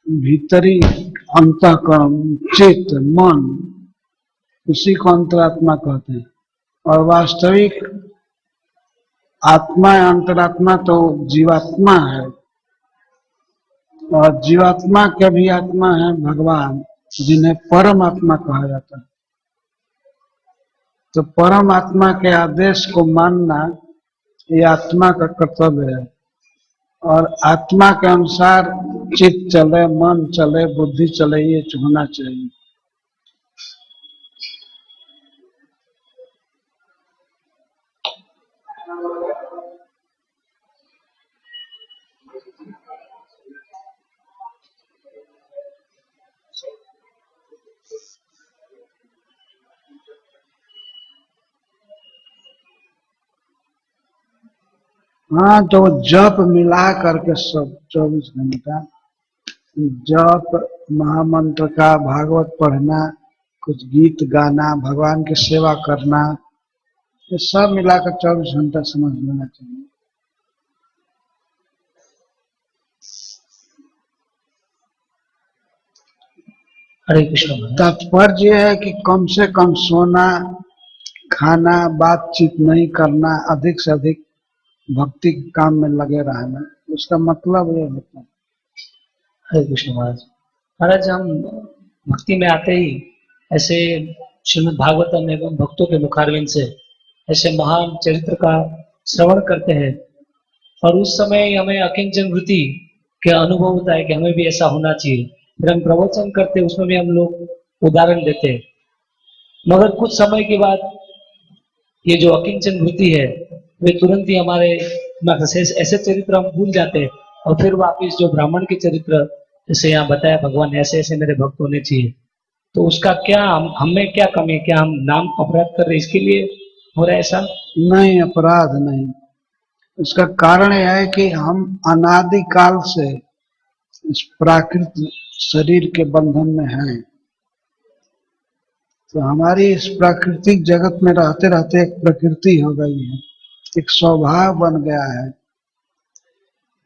भीतरी अंतःकरण, चित्त, मन, उसी को अंतरात्मा कहते हैं। और वास्तविक आत्मा या अंतरात्मा तो जीवात्मा है, और जीवात्मा के भी आत्मा है भगवान, जिन्हें परम आत्मा कहा जाता है। तो परमात्मा के आदेश को मानना ये आत्मा का कर्तव्य है, और आत्मा के अनुसार चित्त चले, मन चले, बुद्धि चले, ये होना चाहिए। हाँ, तो जप मिला करके सब 24 घंटा जप, महामंत्र का, भागवत पढ़ना, कुछ गीत गाना, भगवान की सेवा करना, ये सब मिलाकर 24 घंटा समझ लेना चाहिए। हरे कृष्ण महाराज। तात्पर्य यह है कि कम से कम सोना, खाना, बातचीत नहीं करना, अधिक से अधिक भक्ति के काम में लगे रहना, उसका मतलब ये होता है। हरे कृष्ण महाराज। महाराज, हम भक्ति में आते ही ऐसे श्रीमद् भागवतम एवं भक्तों के मुखारविंद से ऐसे महान चरित्र का श्रवण करते हैं, और उस समय हमें अकिंचन वृत्ति का अनुभव होता है कि हमें भी ऐसा होना चाहिए। फिर हम प्रवचन करते हैं, उसमें भी हम लोग उदाहरण देते हैं, मगर कुछ समय के बाद ये जो अकिंचन वृत्ति है वे तुरंत ही हमारे दिमाग से ऐसे चरित्र हम भूल जाते हैं, और फिर वापिस जो ब्राह्मण के चरित्र, जैसे यहाँ बताया भगवान ऐसे ऐसे मेरे भक्त होने चाहिए, तो उसका क्या हमें क्या कमी है? क्या हम नाम अपराध कर रहे, इसके लिए हो रहा है ऐसा? नहीं, अपराध नहीं। इसका कारण यह है कि हम अनादिकाल से इस प्राकृत शरीर के बंधन में हैं। तो हमारी इस प्राकृतिक जगत में रहते रहते एक प्रकृति हो गई है, एक स्वभाव बन गया है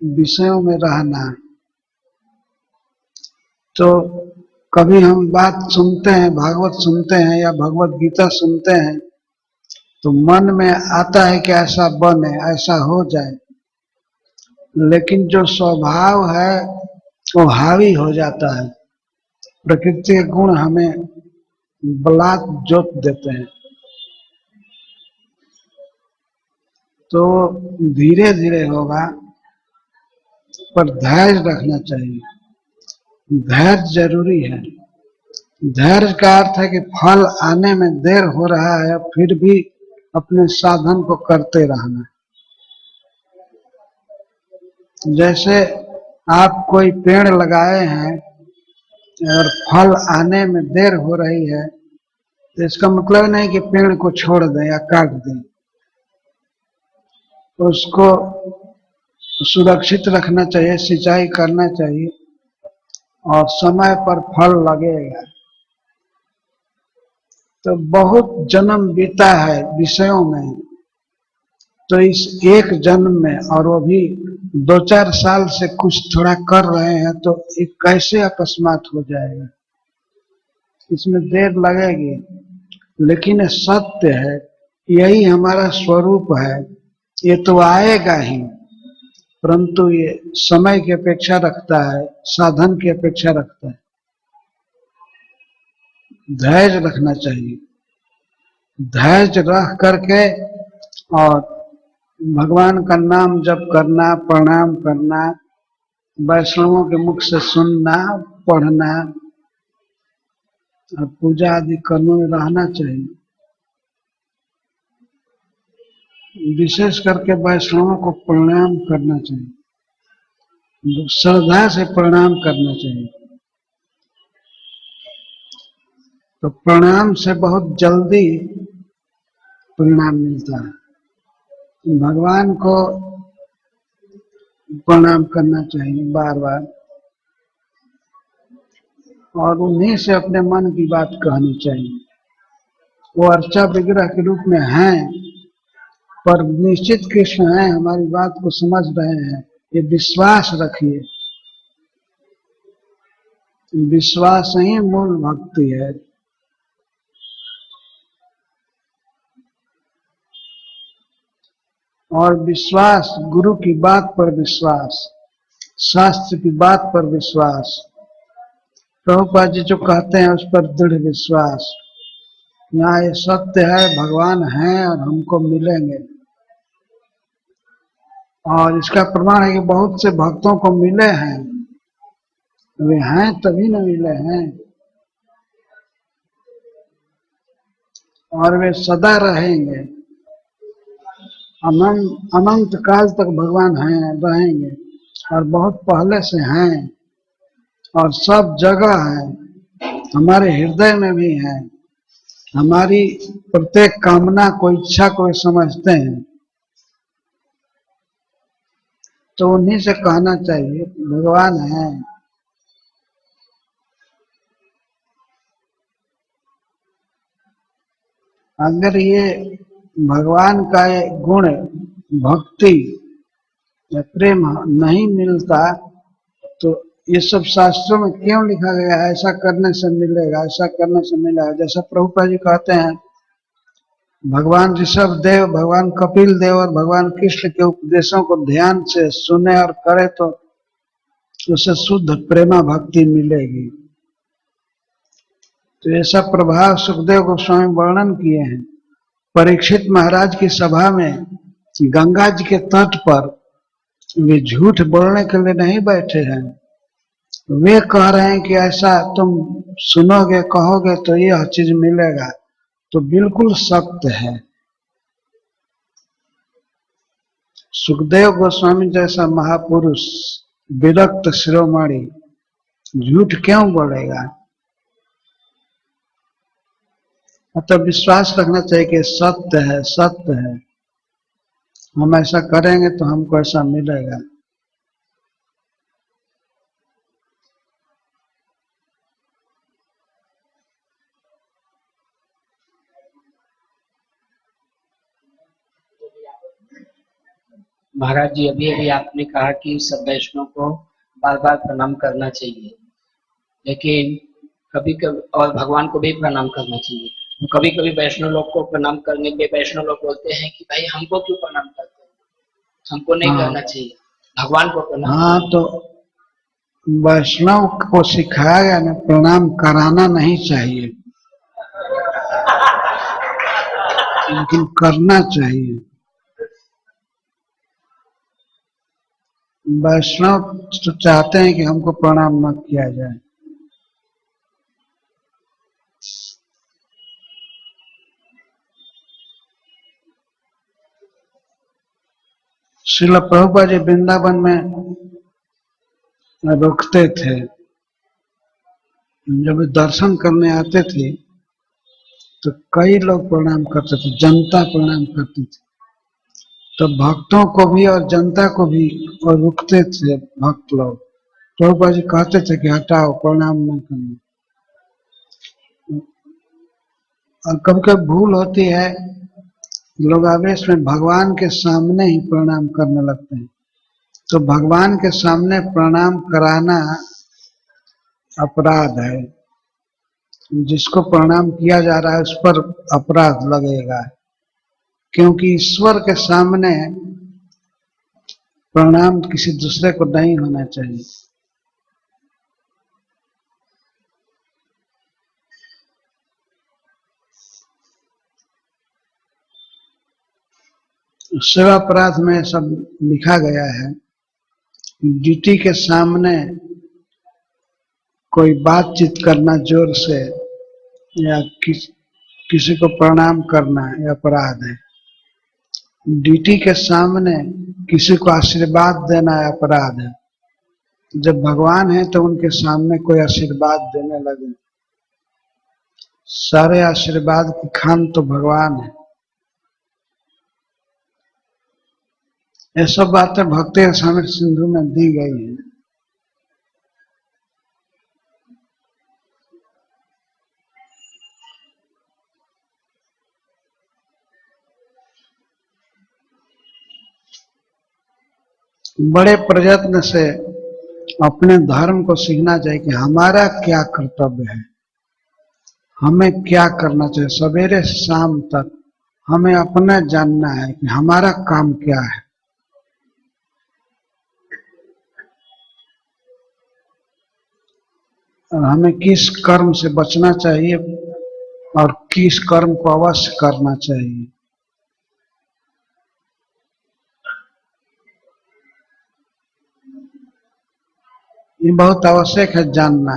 विषयों में रहना। तो कभी हम बात सुनते हैं, भागवत सुनते हैं या भगवत गीता सुनते हैं, तो मन में आता है कि ऐसा बने, ऐसा हो जाए, लेकिन जो स्वभाव है वो हावी हो जाता है। प्रकृति के गुण हमें बलात् जोत देते हैं। तो धीरे धीरे होगा, पर धैर्य रखना चाहिए। धैर्य जरूरी है। धैर्य का अर्थ है कि फल आने में देर हो रहा है, फिर भी अपने साधन को करते रहना। जैसे आप कोई पेड़ लगाए हैं और फल आने में देर हो रही है, तो इसका मतलब नहीं कि पेड़ को छोड़ दें या काट दें। उसको सुरक्षित रखना चाहिए, सिंचाई करना चाहिए, और समय पर फल लगेगा। तो बहुत जन्म बीता है विषयों में, तो इस एक जन्म में, और वो भी 2-4 साल से कुछ थोड़ा कर रहे हैं, तो ये कैसे अकस्मात हो जाएगा? इसमें देर लगेगी, लेकिन ये सत्य है, यही हमारा स्वरूप है। ये तो आएगा ही, परंतु ये समय की अपेक्षा रखता है, साधन की अपेक्षा रखता है। धैर्य रखना चाहिए। धैर्य रख करके और भगवान का नाम जप करना, प्रणाम करना, वैष्णवों के मुख से सुनना, पढ़ना और पूजा आदि कर्म में रहना चाहिए। विशेष करके वैष्णवों को प्रणाम करना चाहिए, श्रद्धा से प्रणाम करना चाहिए। तो प्रणाम से बहुत जल्दी परिणाम मिलता है। भगवान को प्रणाम करना चाहिए बार बार, और उन्हीं से अपने मन की बात कहनी चाहिए। वो अर्चा विग्रह के रूप में हैं, पर निश्चित कृष्ण हैं, हमारी बात को समझ रहे हैं, ये विश्वास रखिए। विश्वास ही मूल भक्ति है। और विश्वास, गुरु की बात पर विश्वास, शास्त्र की बात पर विश्वास, प्रभुपाद जी जो कहते हैं उस पर दृढ़ विश्वास, यहाँ ये सत्य है, भगवान हैं और हमको मिलेंगे। और इसका प्रमाण है कि बहुत से भक्तों को मिले हैं, वे हैं तभी न मिले हैं, और वे सदा रहेंगे, अनंत अनंत काल तक भगवान हैं, रहेंगे, और बहुत पहले से हैं, और सब जगह हैं, हमारे हृदय में भी हैं, हमारी प्रत्येक कामना को, इच्छा को समझते हैं। तो उन्हीं से कहना चाहिए भगवान है। अगर ये भगवान का ये गुण भक्ति या प्रेम नहीं मिलता तो ये सब शास्त्रों में क्यों लिखा गया है ऐसा करने से मिलेगा, ऐसा करने से मिलेगा। जैसा प्रभुपाद जी कहते हैं, भगवान ऋषभ देव, भगवान कपिल देव और भगवान कृष्ण के उपदेशों को ध्यान से सुने और करे तो उसे शुद्ध प्रेमा भक्ति मिलेगी। तो ऐसा प्रभाव सुखदेव गोस्वामी वर्णन किए हैं। परीक्षित महाराज की सभा में गंगा जी के तट पर वे झूठ बोलने के लिए नहीं बैठे हैं, वे कह रहे हैं कि ऐसा तुम सुनोगे, कहोगे तो यह चीज मिलेगा, तो बिल्कुल सत्य है। सुखदेव गोस्वामी जैसा महापुरुष, विरक्त शिरोमणि झूठ क्यों बोलेगा? मतलब विश्वास रखना चाहिए कि सत्य है, सत्य है, हम ऐसा करेंगे तो हमको ऐसा मिलेगा। महाराज जी, अभी अभी आपने कहा कि सब वैष्णव को बार बार प्रणाम करना चाहिए, लेकिन कभी कभी और भगवान को भी प्रणाम करना चाहिए। तो कभी कभी वैष्णव लोग को प्रणाम करने पे वैष्णव लोग बोलते हैं कि भाई हमको क्यों प्रणाम करते हैं, हमको नहीं करना चाहिए, भगवान को प्रणाम हाँ, करना। तो वैष्णव को सिखाया गया ना, प्रणाम कराना नहीं चाहिए, लेकिन करना चाहिए। वैष्णव तो चाहते हैं कि हमको प्रणाम न किया जाए। श्रील प्रभुपाद जी वृंदावन में रुकते थे, जब दर्शन करने आते थे तो कई लोग प्रणाम करते थे, जनता प्रणाम करती थी, तो भक्तों को भी और जनता को भी, और रुकते थे भक्त लोग। प्रभुपाद जी कहते थे कि हटाओ, प्रणाम न करना। और कभी कभी भूल होती है, लोग आवेश में भगवान के सामने ही प्रणाम करने लगते हैं, तो भगवान के सामने प्रणाम कराना अपराध है। जिसको प्रणाम किया जा रहा है उस पर अपराध लगेगा, क्योंकि ईश्वर के सामने प्रणाम किसी दूसरे को नहीं होना चाहिए। सेवा अपराध में सब लिखा गया है, ड्यूटी के सामने कोई बातचीत करना जोर से या किसी को प्रणाम करना यह अपराध है। ड्यूटी के सामने किसी को आशीर्वाद देना अपराध है। जब भगवान है तो उनके सामने कोई आशीर्वाद देने लगे, सारे आशीर्वाद की खान तो भगवान है। ये सब बातें भक्ति रसामृत सिंधु में दी गई है। बड़े प्रयत्न से अपने धर्म को सीखना चाहिए कि हमारा क्या कर्तव्य है, हमें क्या करना चाहिए। सवेरे से शाम तक हमें अपना जानना है कि हमारा काम क्या है। और हमें किस कर्म से बचना चाहिए, और किस कर्म को अवश्य करना चाहिए। ये बहुत आवश्यक है जानना।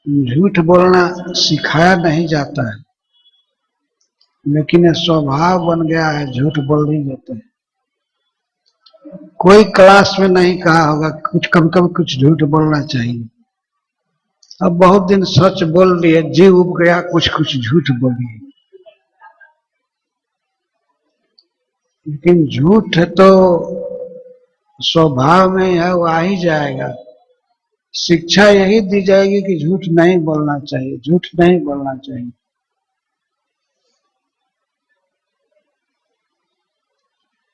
झूठ बोलना सिखाया नहीं जाता है, लेकिन ये स्वभाव बन गया है, झूठ बोल ही देते हैं। कोई क्लास में नहीं कहा होगा कुछ कभी कभी कुछ झूठ बोलना चाहिए। अब बहुत दिन सच बोल लिए, जी उब गया, कुछ कुछ झूठ बोलिए। लेकिन झूठ तो स्वभाव में है, वो आ ही जाएगा। शिक्षा यही दी जाएगी कि झूठ नहीं बोलना चाहिए, झूठ नहीं बोलना चाहिए।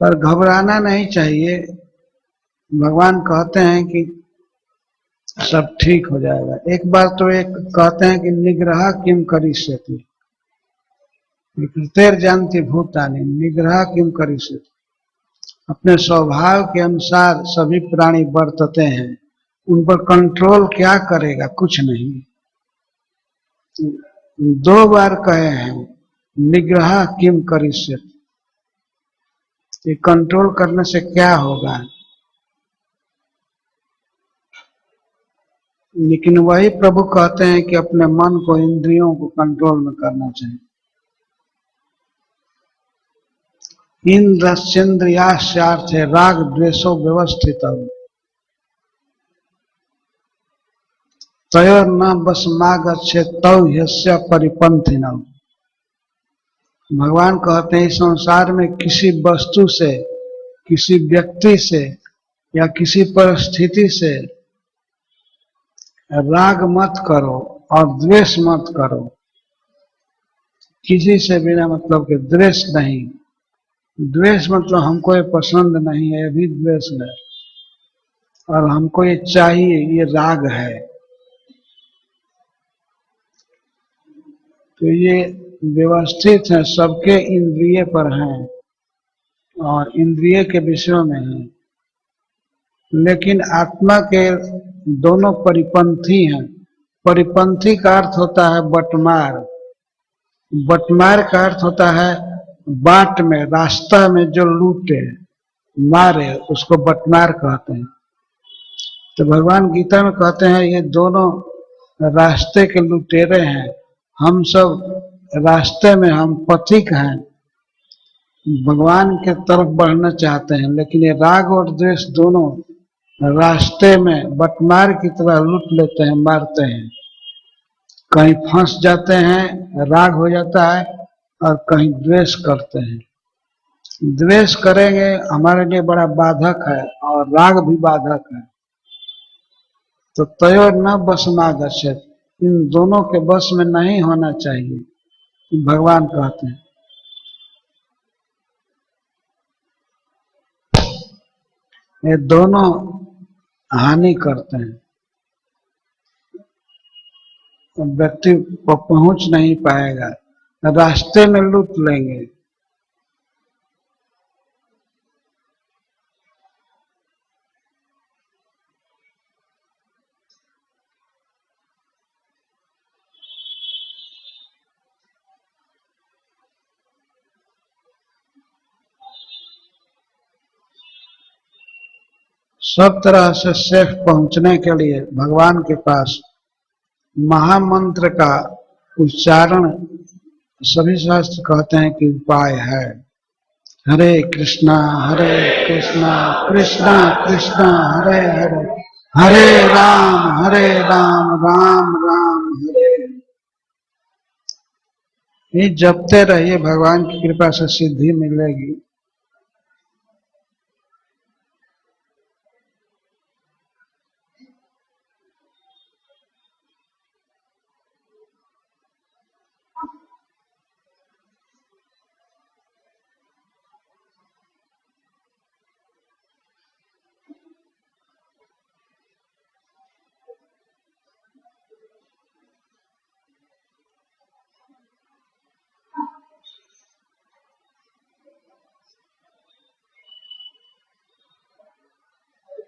पर घबराना नहीं चाहिए। भगवान कहते हैं कि सब ठीक हो जाएगा। एक बार तो एक कहते हैं कि निग्रह किम करिष्यति, विकृतेर जानती भूतानि निग्रह किम करिष्यति। अपने स्वभाव के अनुसार सभी प्राणी बरतते हैं, उन पर कंट्रोल क्या करेगा? कुछ नहीं। 2 बार कहे हैं निग्रह किम करिष्यति, ये कंट्रोल करने से क्या होगा? लेकिन वही प्रभु कहते हैं कि अपने मन को, इंद्रियों को कंट्रोल में करना चाहिए। इंद्रियास्यार्थे राग द्वेषो व्यवस्थित तयोर न वशमागच्छे तौ ह्यस्य परिपंथिनौ। भगवान कहते हैं इस संसार में किसी वस्तु से, किसी व्यक्ति से या किसी परिस्थिति से राग मत करो और द्वेष मत करो। किसी से बिना मतलब के द्वेष नहीं। द्वेष मतलब हमको ये पसंद नहीं है, ये भी द्वेष है। और हमको ये चाहिए, ये राग है। तो ये व्यवस्थित है, सबके इंद्रिय पर हैं और इंद्रिय के विषयों में है। लेकिन आत्मा के दोनों परिपंथी हैं। परिपंथी का अर्थ होता है बटमार। बटमार का अर्थ होता है बाट में, रास्ता में जो लूटे मारे, उसको बटमार कहते हैं। तो भगवान गीता में कहते हैं ये दोनों रास्ते के लुटेरे हैं। हम सब रास्ते में, हम पथिक हैं, भगवान के तरफ बढ़ना चाहते हैं। लेकिन ये राग और द्वेष दोनों रास्ते में बटमार की तरह लूट लेते हैं, मारते हैं। कहीं फंस जाते हैं, राग हो जाता है, और कहीं द्वेष करते हैं। द्वेष करेंगे हमारे लिए बड़ा बाधक है, और राग भी बाधक है। तो तयोर न वशमागच्छेत्, इन दोनों के वश में नहीं होना चाहिए, भगवान कहते हैं। ये दोनों हानि करते हैं, व्यक्ति को पहुंच नहीं पाएगा, रास्ते में लूट लेंगे। सब तरह से सेफ पहुंचने के लिए भगवान के पास महामंत्र का उच्चारण सभी शास्त्र कहते हैं कि उपाय है। हरे कृष्णा कृष्णा कृष्णा हरे हरे, हरे राम राम राम हरे। ये जपते रहिए, भगवान की कृपा से सिद्धि मिलेगी।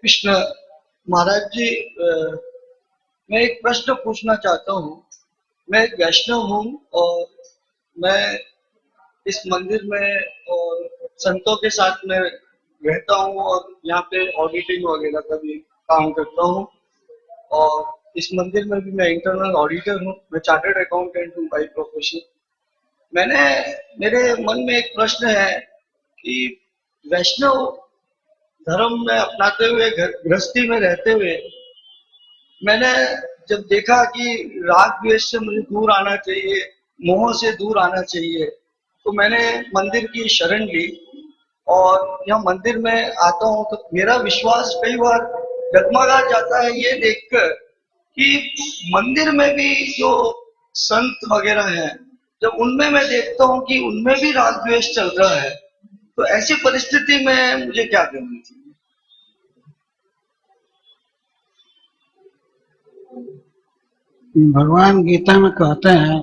कृष्ण महाराज जी, मैं एक प्रश्न पूछना चाहता हूँ। मैं एक वैष्णव हूँ और मैं इस मंदिर में और संतों के साथ में रहता हूँ और यहाँ पे ऑडिटिंग वगैरह का भी काम करता हूँ। और इस मंदिर में भी मैं इंटरनल ऑडिटर हूँ। मैं चार्टर्ड अकाउंटेंट हूँ बाय प्रोफेशन। मेरे मन में एक प्रश्न है कि वैष्णव धर्म में अपनाते हुए, गृहस्थी में रहते हुए, मैंने जब देखा कि राग द्वेष से मुझे दूर आना चाहिए, मोह से दूर आना चाहिए, तो मैंने मंदिर की शरण ली। और यहाँ मंदिर में आता हूँ तो मेरा विश्वास कई बार डगमगा जाता है ये देखकर कि मंदिर में भी जो संत वगैरह हैं, जब उनमें मैं देखता हूँ कि उनमें भी राग द्वेष चल रहा है, तो ऐसी परिस्थिति में मुझे क्या करना चाहिए? भगवान गीता में कहते हैं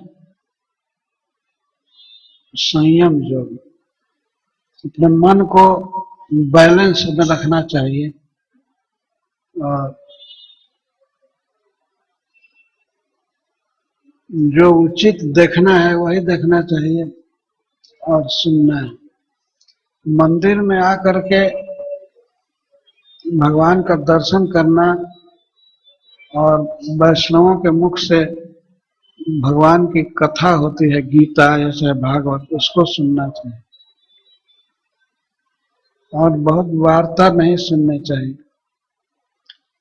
संयम योग, अपने मन को बैलेंस में रखना चाहिए और जो उचित देखना है वही देखना चाहिए और सुनना है। मंदिर में आकर के भगवान का दर्शन करना और वैष्णवों के मुख से भगवान की कथा होती है, गीता या चाहे भागवत, उसको सुनना चाहिए और बहुत वार्ता नहीं सुननी चाहिए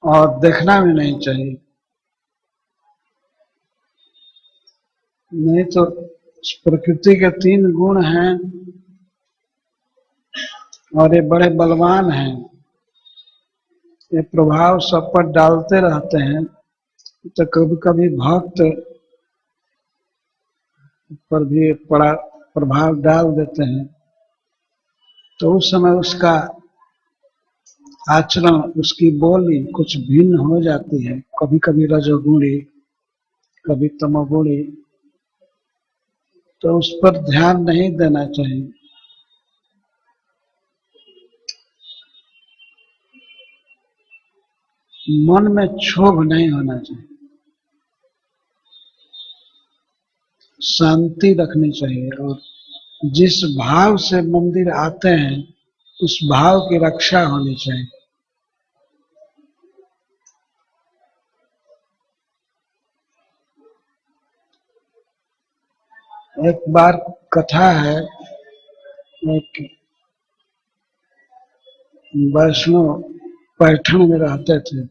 और देखना भी नहीं चाहिए। नहीं तो प्रकृति के 3 गुण हैं और ये बड़े बलवान हैं, ये प्रभाव सब पर डालते रहते हैं, तो कभी कभी भक्त पर भी बड़ा प्रभाव डाल देते हैं, तो उस समय उसका आचरण, उसकी बोली कुछ भिन्न हो जाती है, कभी कभी रजोगुणी, कभी तमोगुणी, तो उस पर ध्यान नहीं देना चाहिए। मन में क्षोभ नहीं होना चाहिए, शांति रखनी चाहिए और जिस भाव से मंदिर आते हैं उस भाव की रक्षा होनी चाहिए। एक बार कथा है, एक वैष्णव पैठण में रहते थे।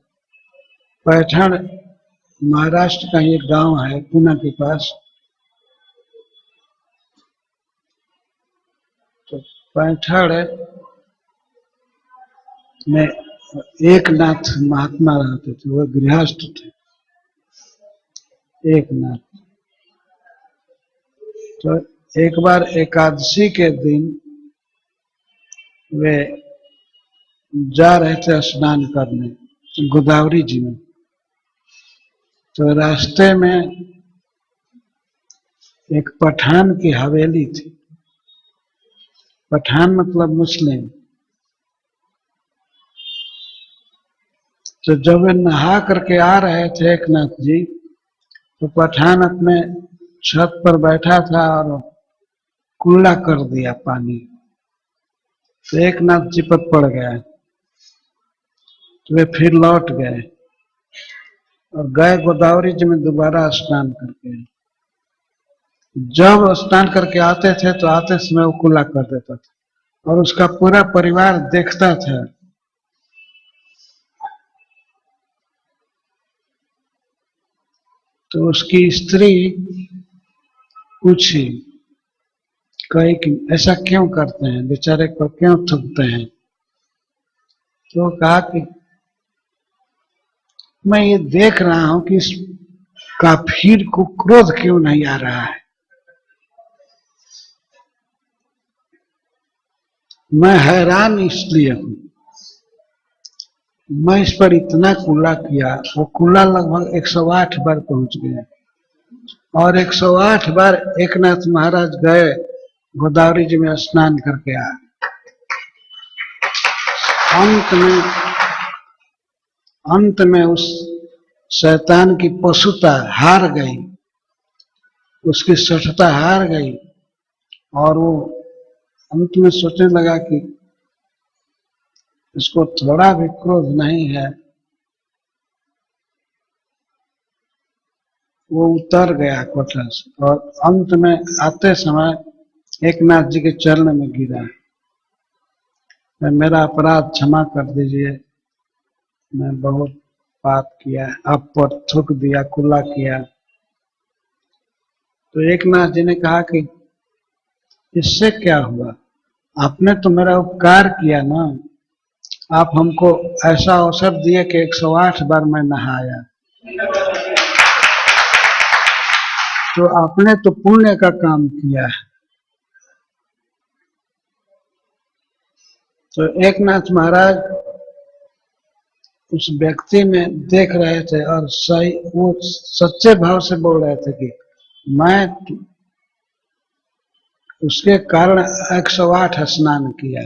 पैठण महाराष्ट्र का एक गांव है, पुणे के पास। तो पैठण में एक नाथ महात्मा रहते थे, वो गृहस्थ थे, एक नाथ। तो एक बार एकादशी के दिन वे जा रहे थे स्नान करने गोदावरी जी में। तो रास्ते में एक पठान की हवेली थी। पठान मतलब मुस्लिम। तो जब वे नहा करके आ रहे थे एक नाथ जी, तो पठान अपने छत पर बैठा था और कुल्ला कर दिया पानी। तो एक नाथ जी पर पड़ गया। तो वे फिर लौट गए और गए गोदावरी जी में दोबारा स्नान करके। जब स्नान करके आते थे तो आते समय वो कुल्ला कर देता था और उसका पूरा परिवार देखता था। तो उसकी स्त्री पूछी, कही कि ऐसा क्यों करते हैं, बेचारे को क्यों थकते हैं? तो कहा कि मैं ये देख रहा हूं कि इस काफिर को क्रोध क्यों नहीं आ रहा है। मैं हैरान इसलिए हूं, मैं इस पर इतना कुल्ला किया, वो कुल्ला लगभग 108 बार पहुंच गया और 108 बार एकनाथ महाराज गए गोदावरी जी में स्नान करके आए। अंत में अंत में उस शैतान की पशुता हार गई, उसकी सठता हार गई, और वो अंत में सोचने लगा कि इसको थोड़ा भी क्रोध नहीं है। वो उतर गया कोठा से और अंत में आते समय एक नाथ जी के चरण में गिरा। मेरा अपराध क्षमा कर दीजिए, मैं बहुत पाप किया, आप पर थूक दिया, कुल्ला किया। तो एक नाथ जी ने कहा कि इससे क्या हुआ, आपने तो मेरा उपकार किया ना, आप हमको ऐसा अवसर दिए कि 108 बार मैं नहाया, तो आपने तो पुण्य का काम किया है। तो एक नाथ महाराज उस व्यक्ति में देख रहे थे और सही वो सच्चे भाव से बोल रहे थे कि मैं उसके कारण 108 स्नान किया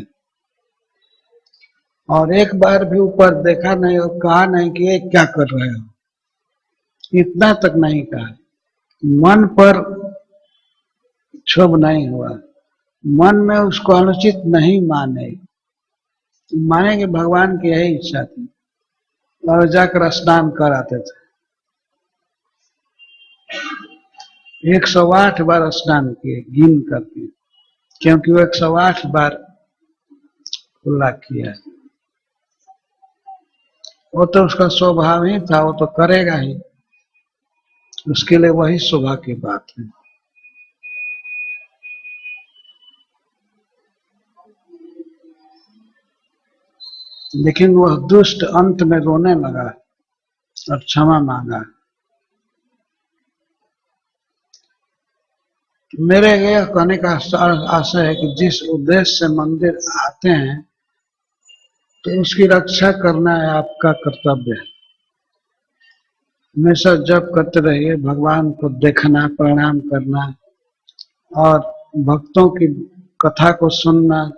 और एक बार भी ऊपर देखा नहीं और कहा नहीं कि ये क्या कर रहे हो, इतना तक नहीं कहा। मन पर क्षोभ नहीं हुआ, मन में उसको अनुचित नहीं माने कि भगवान की यही इच्छा थी, और जाकर स्नान कर आते थे। 108 बार स्नान किए गिन करके, क्योंकि वो 108 बार खुला किया। वो तो उसका स्वभाव ही था, वो तो करेगा ही, उसके लिए वही शोभा की बात है। लेकिन वह दुष्ट अंत में रोने लगा और क्षमा मांगा। मेरे यह कहने का आशय है कि जिस उद्देश्य से मंदिर आते हैं तो उसकी रक्षा करना है आपका कर्तव्य। हमेशा जप करते रहिए, भगवान को देखना, प्रणाम करना और भक्तों की कथा को सुनना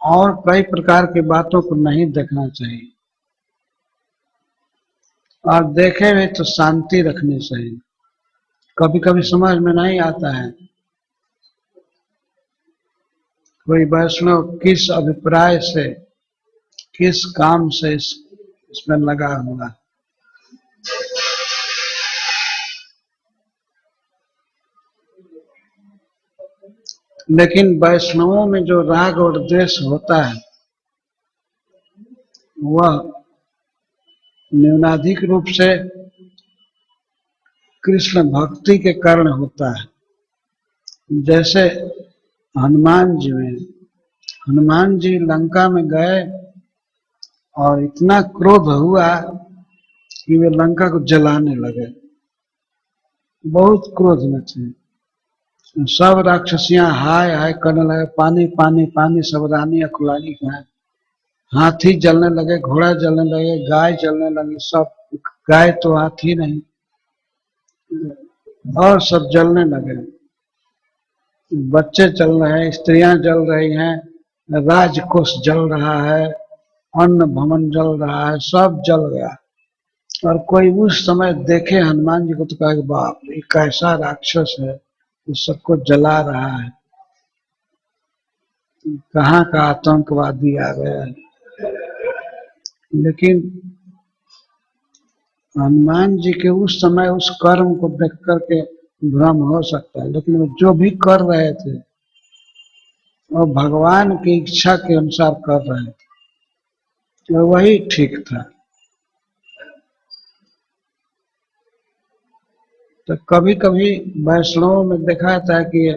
और कई प्रकार की बातों को नहीं देखना चाहिए, और देखे भी तो शांति रखनी चाहिए। कभी कभी समझ में नहीं आता है कोई वैष्णव किस अभिप्राय से, किस काम से इसमें लगा हुआ। लेकिन वैष्णवों में जो राग और द्वेष होता है वह न्यूनाधिक रूप से कृष्ण भक्ति के कारण होता है। जैसे हनुमान जी लंका में गए और इतना क्रोध हुआ कि वे लंका को जलाने लगे, बहुत क्रोध में थे। सब राक्षसियां हाय हाय करने लगे, पानी पानी पानी, सब रानी अकुलानी खाए, हाथी जलने लगे, घोड़ा जलने लगे, गाय जलने लगी, सब गाय तो हाथी नहीं, और सब जलने लगे। बच्चे जल रहे हैं, स्त्रियां जल रही हैं, राजकोष जल रहा है, अन्न भवन जल रहा है, सब जल गया। और कोई उस समय देखे हनुमान जी को तो कहा कि बाप रे कैसा राक्षस है, इस सबको जला रहा है, कहाँ का आतंकवादी आ गया है। लेकिन हनुमान जी के उस समय उस कर्म को देख करके भ्रम हो सकता है, लेकिन वो जो भी कर रहे थे वो भगवान की इच्छा के अनुसार कर रहे थे, तो वही ठीक था। तो कभी कभी वैष्णव में देखा जाता है कि ये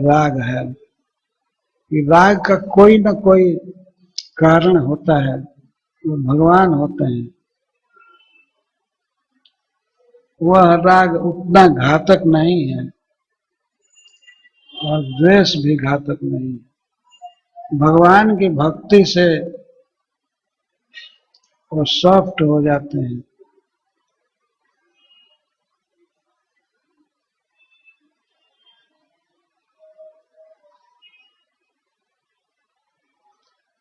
राग है, कि राग का कोई न कोई कारण होता है, वो भगवान होते हैं। वह राग उतना घातक नहीं है और द्वेष भी घातक नहीं है। भगवान की भक्ति से वो सॉफ्ट हो जाते हैं।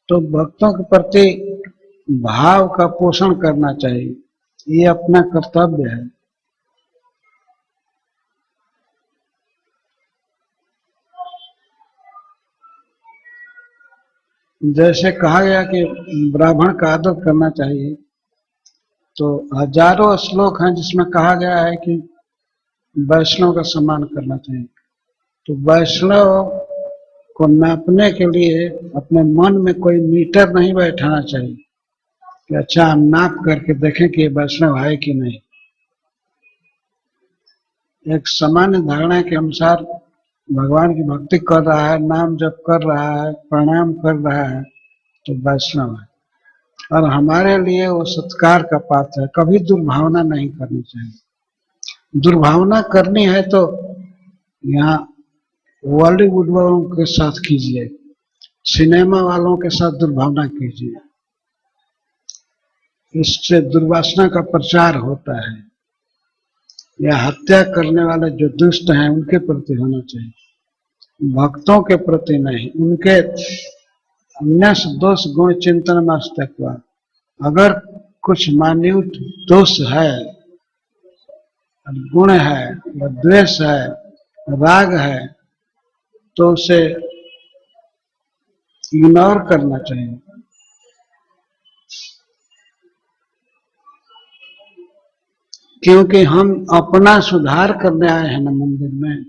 तो भक्तों के प्रति भाव का पोषण करना चाहिए, ये अपना कर्तव्य है। जैसे कहा गया कि ब्राह्मण का आदर करना चाहिए, तो हजारों श्लोक हैं जिसमें कहा गया है कि वैष्णव का सम्मान करना चाहिए। तो वैष्णव को नापने के लिए अपने मन में कोई मीटर नहीं बैठाना चाहिए कि अच्छा हम नाप करके देखें कि ये वैष्णव है कि नहीं। एक सामान्य धारणा के अनुसार भगवान की भक्ति कर रहा है, नाम जप कर रहा है, प्रणाम कर रहा है, तो वैष्णव है। और हमारे लिए वो सत्कार का पात्र है। कभी दुर्भावना नहीं करनी चाहिए। दुर्भावना करनी है तो यहाँ बॉलीवुड वालों के साथ कीजिए, सिनेमा वालों के साथ दुर्भावना कीजिए, इससे दुर्वासना का प्रचार होता है। या हत्या करने वाले जो दुष्ट हैं उनके प्रति होना चाहिए, भक्तों के प्रति नहीं। उनके अन्य दोष गुण चिंतन मस्तक, अगर कुछ मान्युट दोष है, गुण है, द्वेष है, राग है, तो उसे इग्नोर करना चाहिए। क्योंकि हम अपना सुधार करने आए हैं ना मंदिर में,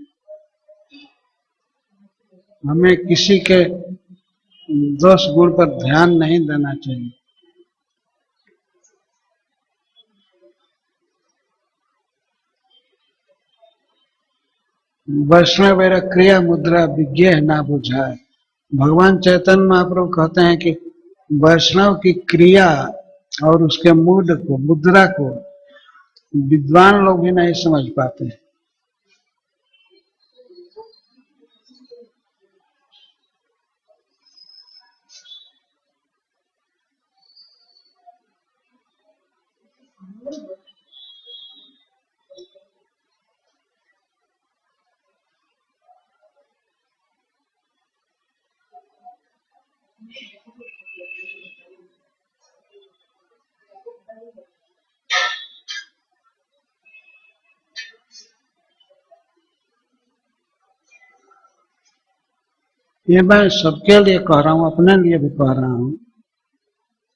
हमें किसी के दोष गुण पर ध्यान नहीं देना चाहिए। वैष्णव मेरा क्रिया मुद्रा विज्ञेय ना बुझाए। भगवान चैतन्य महाप्रभु कहते हैं कि वैष्णव की क्रिया और उसके मूड को, मुद्रा को विद्वान लोग भी नहीं समझ पाते। ये मैं सबके लिए कह रहा हूं, अपने लिए भी कह रहा हूं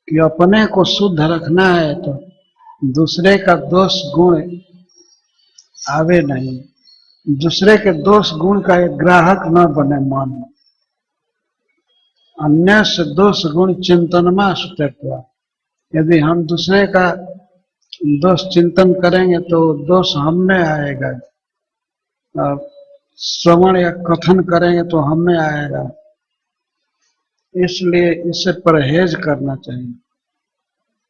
कि अपने को शुद्ध रखना है तो दूसरे का दोष गुण आवे नहीं, दूसरे के दोष गुण का एक ग्राहक न बने मन। अन्य से दोष गुण चिंतनमा सुतत्व, यदि हम दूसरे का दोष चिंतन करेंगे तो दोष हम में आएगा, और श्रवण या कथन करेंगे तो हम में आएगा। इसलिए इससे परहेज करना चाहिए,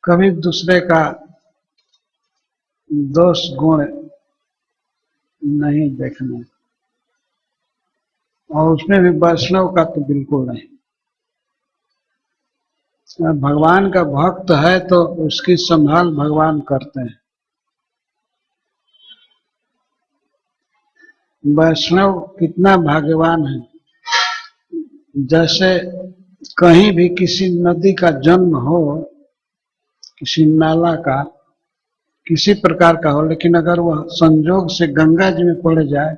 कभी दूसरे का दोष गुण नहीं देखना, और उसमें भी वैष्णव का तो बिल्कुल नहीं। भगवान का भक्त है तो उसकी संभाल भगवान करते हैं। वैष्णव कितना भाग्यवान है। जैसे कहीं भी किसी नदी का जन्म हो, किसी नाला का, किसी प्रकार का हो, लेकिन अगर वह संजोग से गंगा जी में पड़ जाए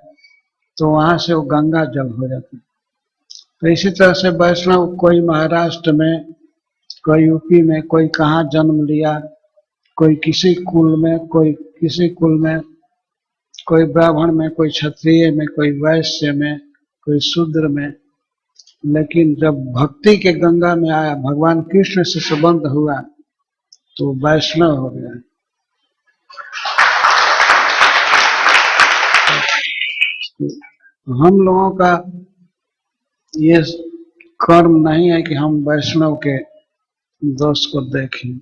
तो वहां से वो गंगा जल हो जाता है। तो इसी तरह से वैष्णव कोई महाराष्ट्र में, कोई यूपी में, कोई कहाँ जन्म लिया, कोई किसी कुल में, कोई किसी कुल में, कोई ब्राह्मण में, कोई क्षत्रिय में, कोई वैश्य में, कोई शूद्र में, लेकिन जब भक्ति के गंगा में आया, भगवान कृष्ण से संबंध हुआ तो वैष्णव हो गया। हम लोगों का ये कर्म नहीं है कि हम वैष्णव के दोष को देखें।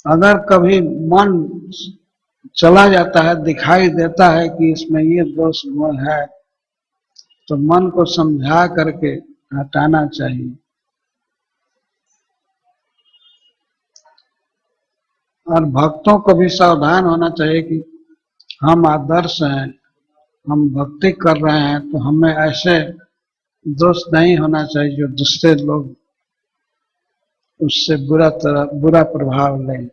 अगर कभी मन चला जाता है, दिखाई देता है कि इसमें ये दोष गुण है, तो मन को समझा करके हटाना चाहिए। और भक्तों को भी सावधान होना चाहिए कि हम आदर्श हैं, हम भक्ति कर रहे हैं तो हमें ऐसे दोष नहीं होना चाहिए जो दूसरे लोग उससे बुरा प्रभाव लें।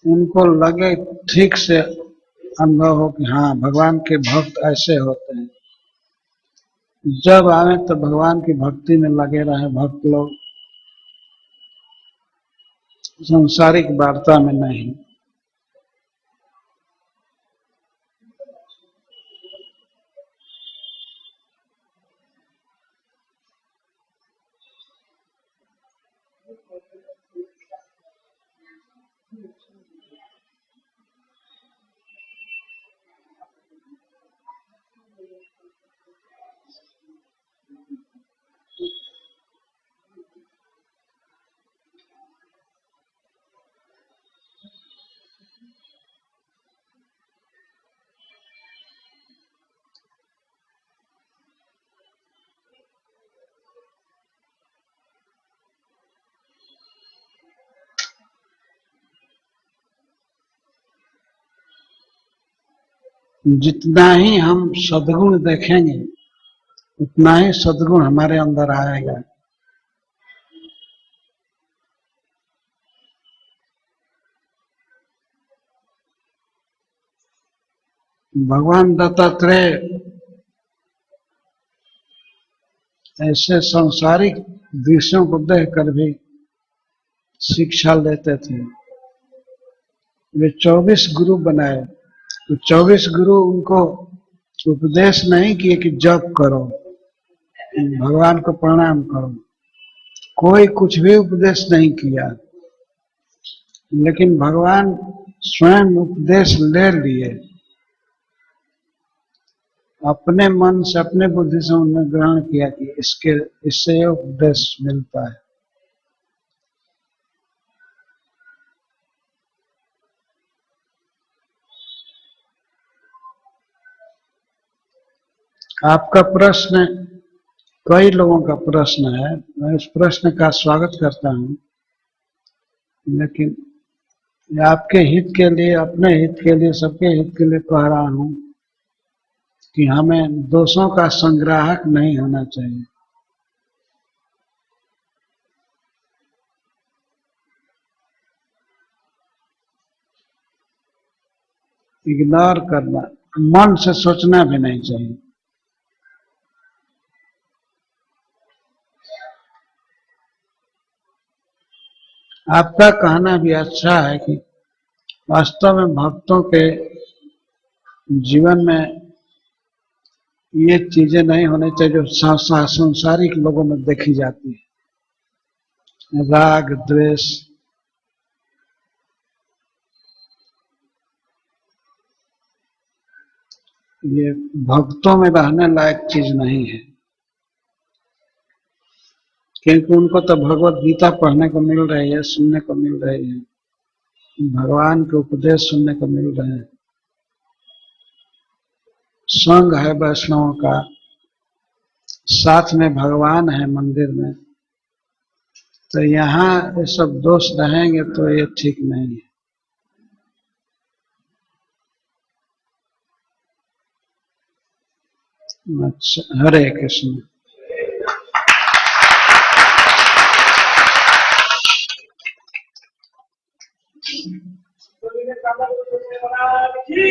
उनको लगे ठीक से अनुभव हो कि हाँ भगवान के भक्त ऐसे होते हैं। जब आए तो भगवान की भक्ति में लगे रहे भक्त लोग, संसारिक वार्ता में नहीं। जितना ही हम सद्गुण देखेंगे उतना ही सद्गुण हमारे अंदर आएगा। भगवान दत्तात्रेय ऐसे सांसारिक दृश्यों को देखकर भी शिक्षा लेते थे। वे 24 गुरु बनाए, तो 24 गुरु उनको उपदेश नहीं किए कि जप करो, भगवान को प्रणाम करो, कोई कुछ भी उपदेश नहीं किया, लेकिन भगवान स्वयं उपदेश ले लिए। अपने मन से अपने बुद्धि से उन्होंने ग्रहण किया कि इससे ये उपदेश मिलता है। आपका प्रश्न कई लोगों का प्रश्न है, मैं इस प्रश्न का स्वागत करता हूं, लेकिन आपके हित के लिए, अपने हित के लिए, सबके हित के लिए कह रहा हूं कि हमें दोषों का संग्राहक नहीं होना चाहिए। इग्नोर करना, मन से सोचना भी नहीं चाहिए। आपका कहना भी अच्छा है कि वास्तव में भक्तों के जीवन में ये चीजें नहीं होनी चाहिए जो सांसारिक लोगों में देखी जाती है, राग द्वेष। ये भक्तों में रहने लायक चीज नहीं है, क्योंकि उनको तो भगवत गीता पढ़ने को मिल रही है, सुनने को मिल रही है, भगवान के उपदेश सुनने को मिल रहे हैं, संग है वैष्णवों का, साथ में भगवान है मंदिर में, तो यहाँ ये सब दोष रहेंगे तो ये ठीक नहीं है। अच्छा, हरे कृष्ण। जी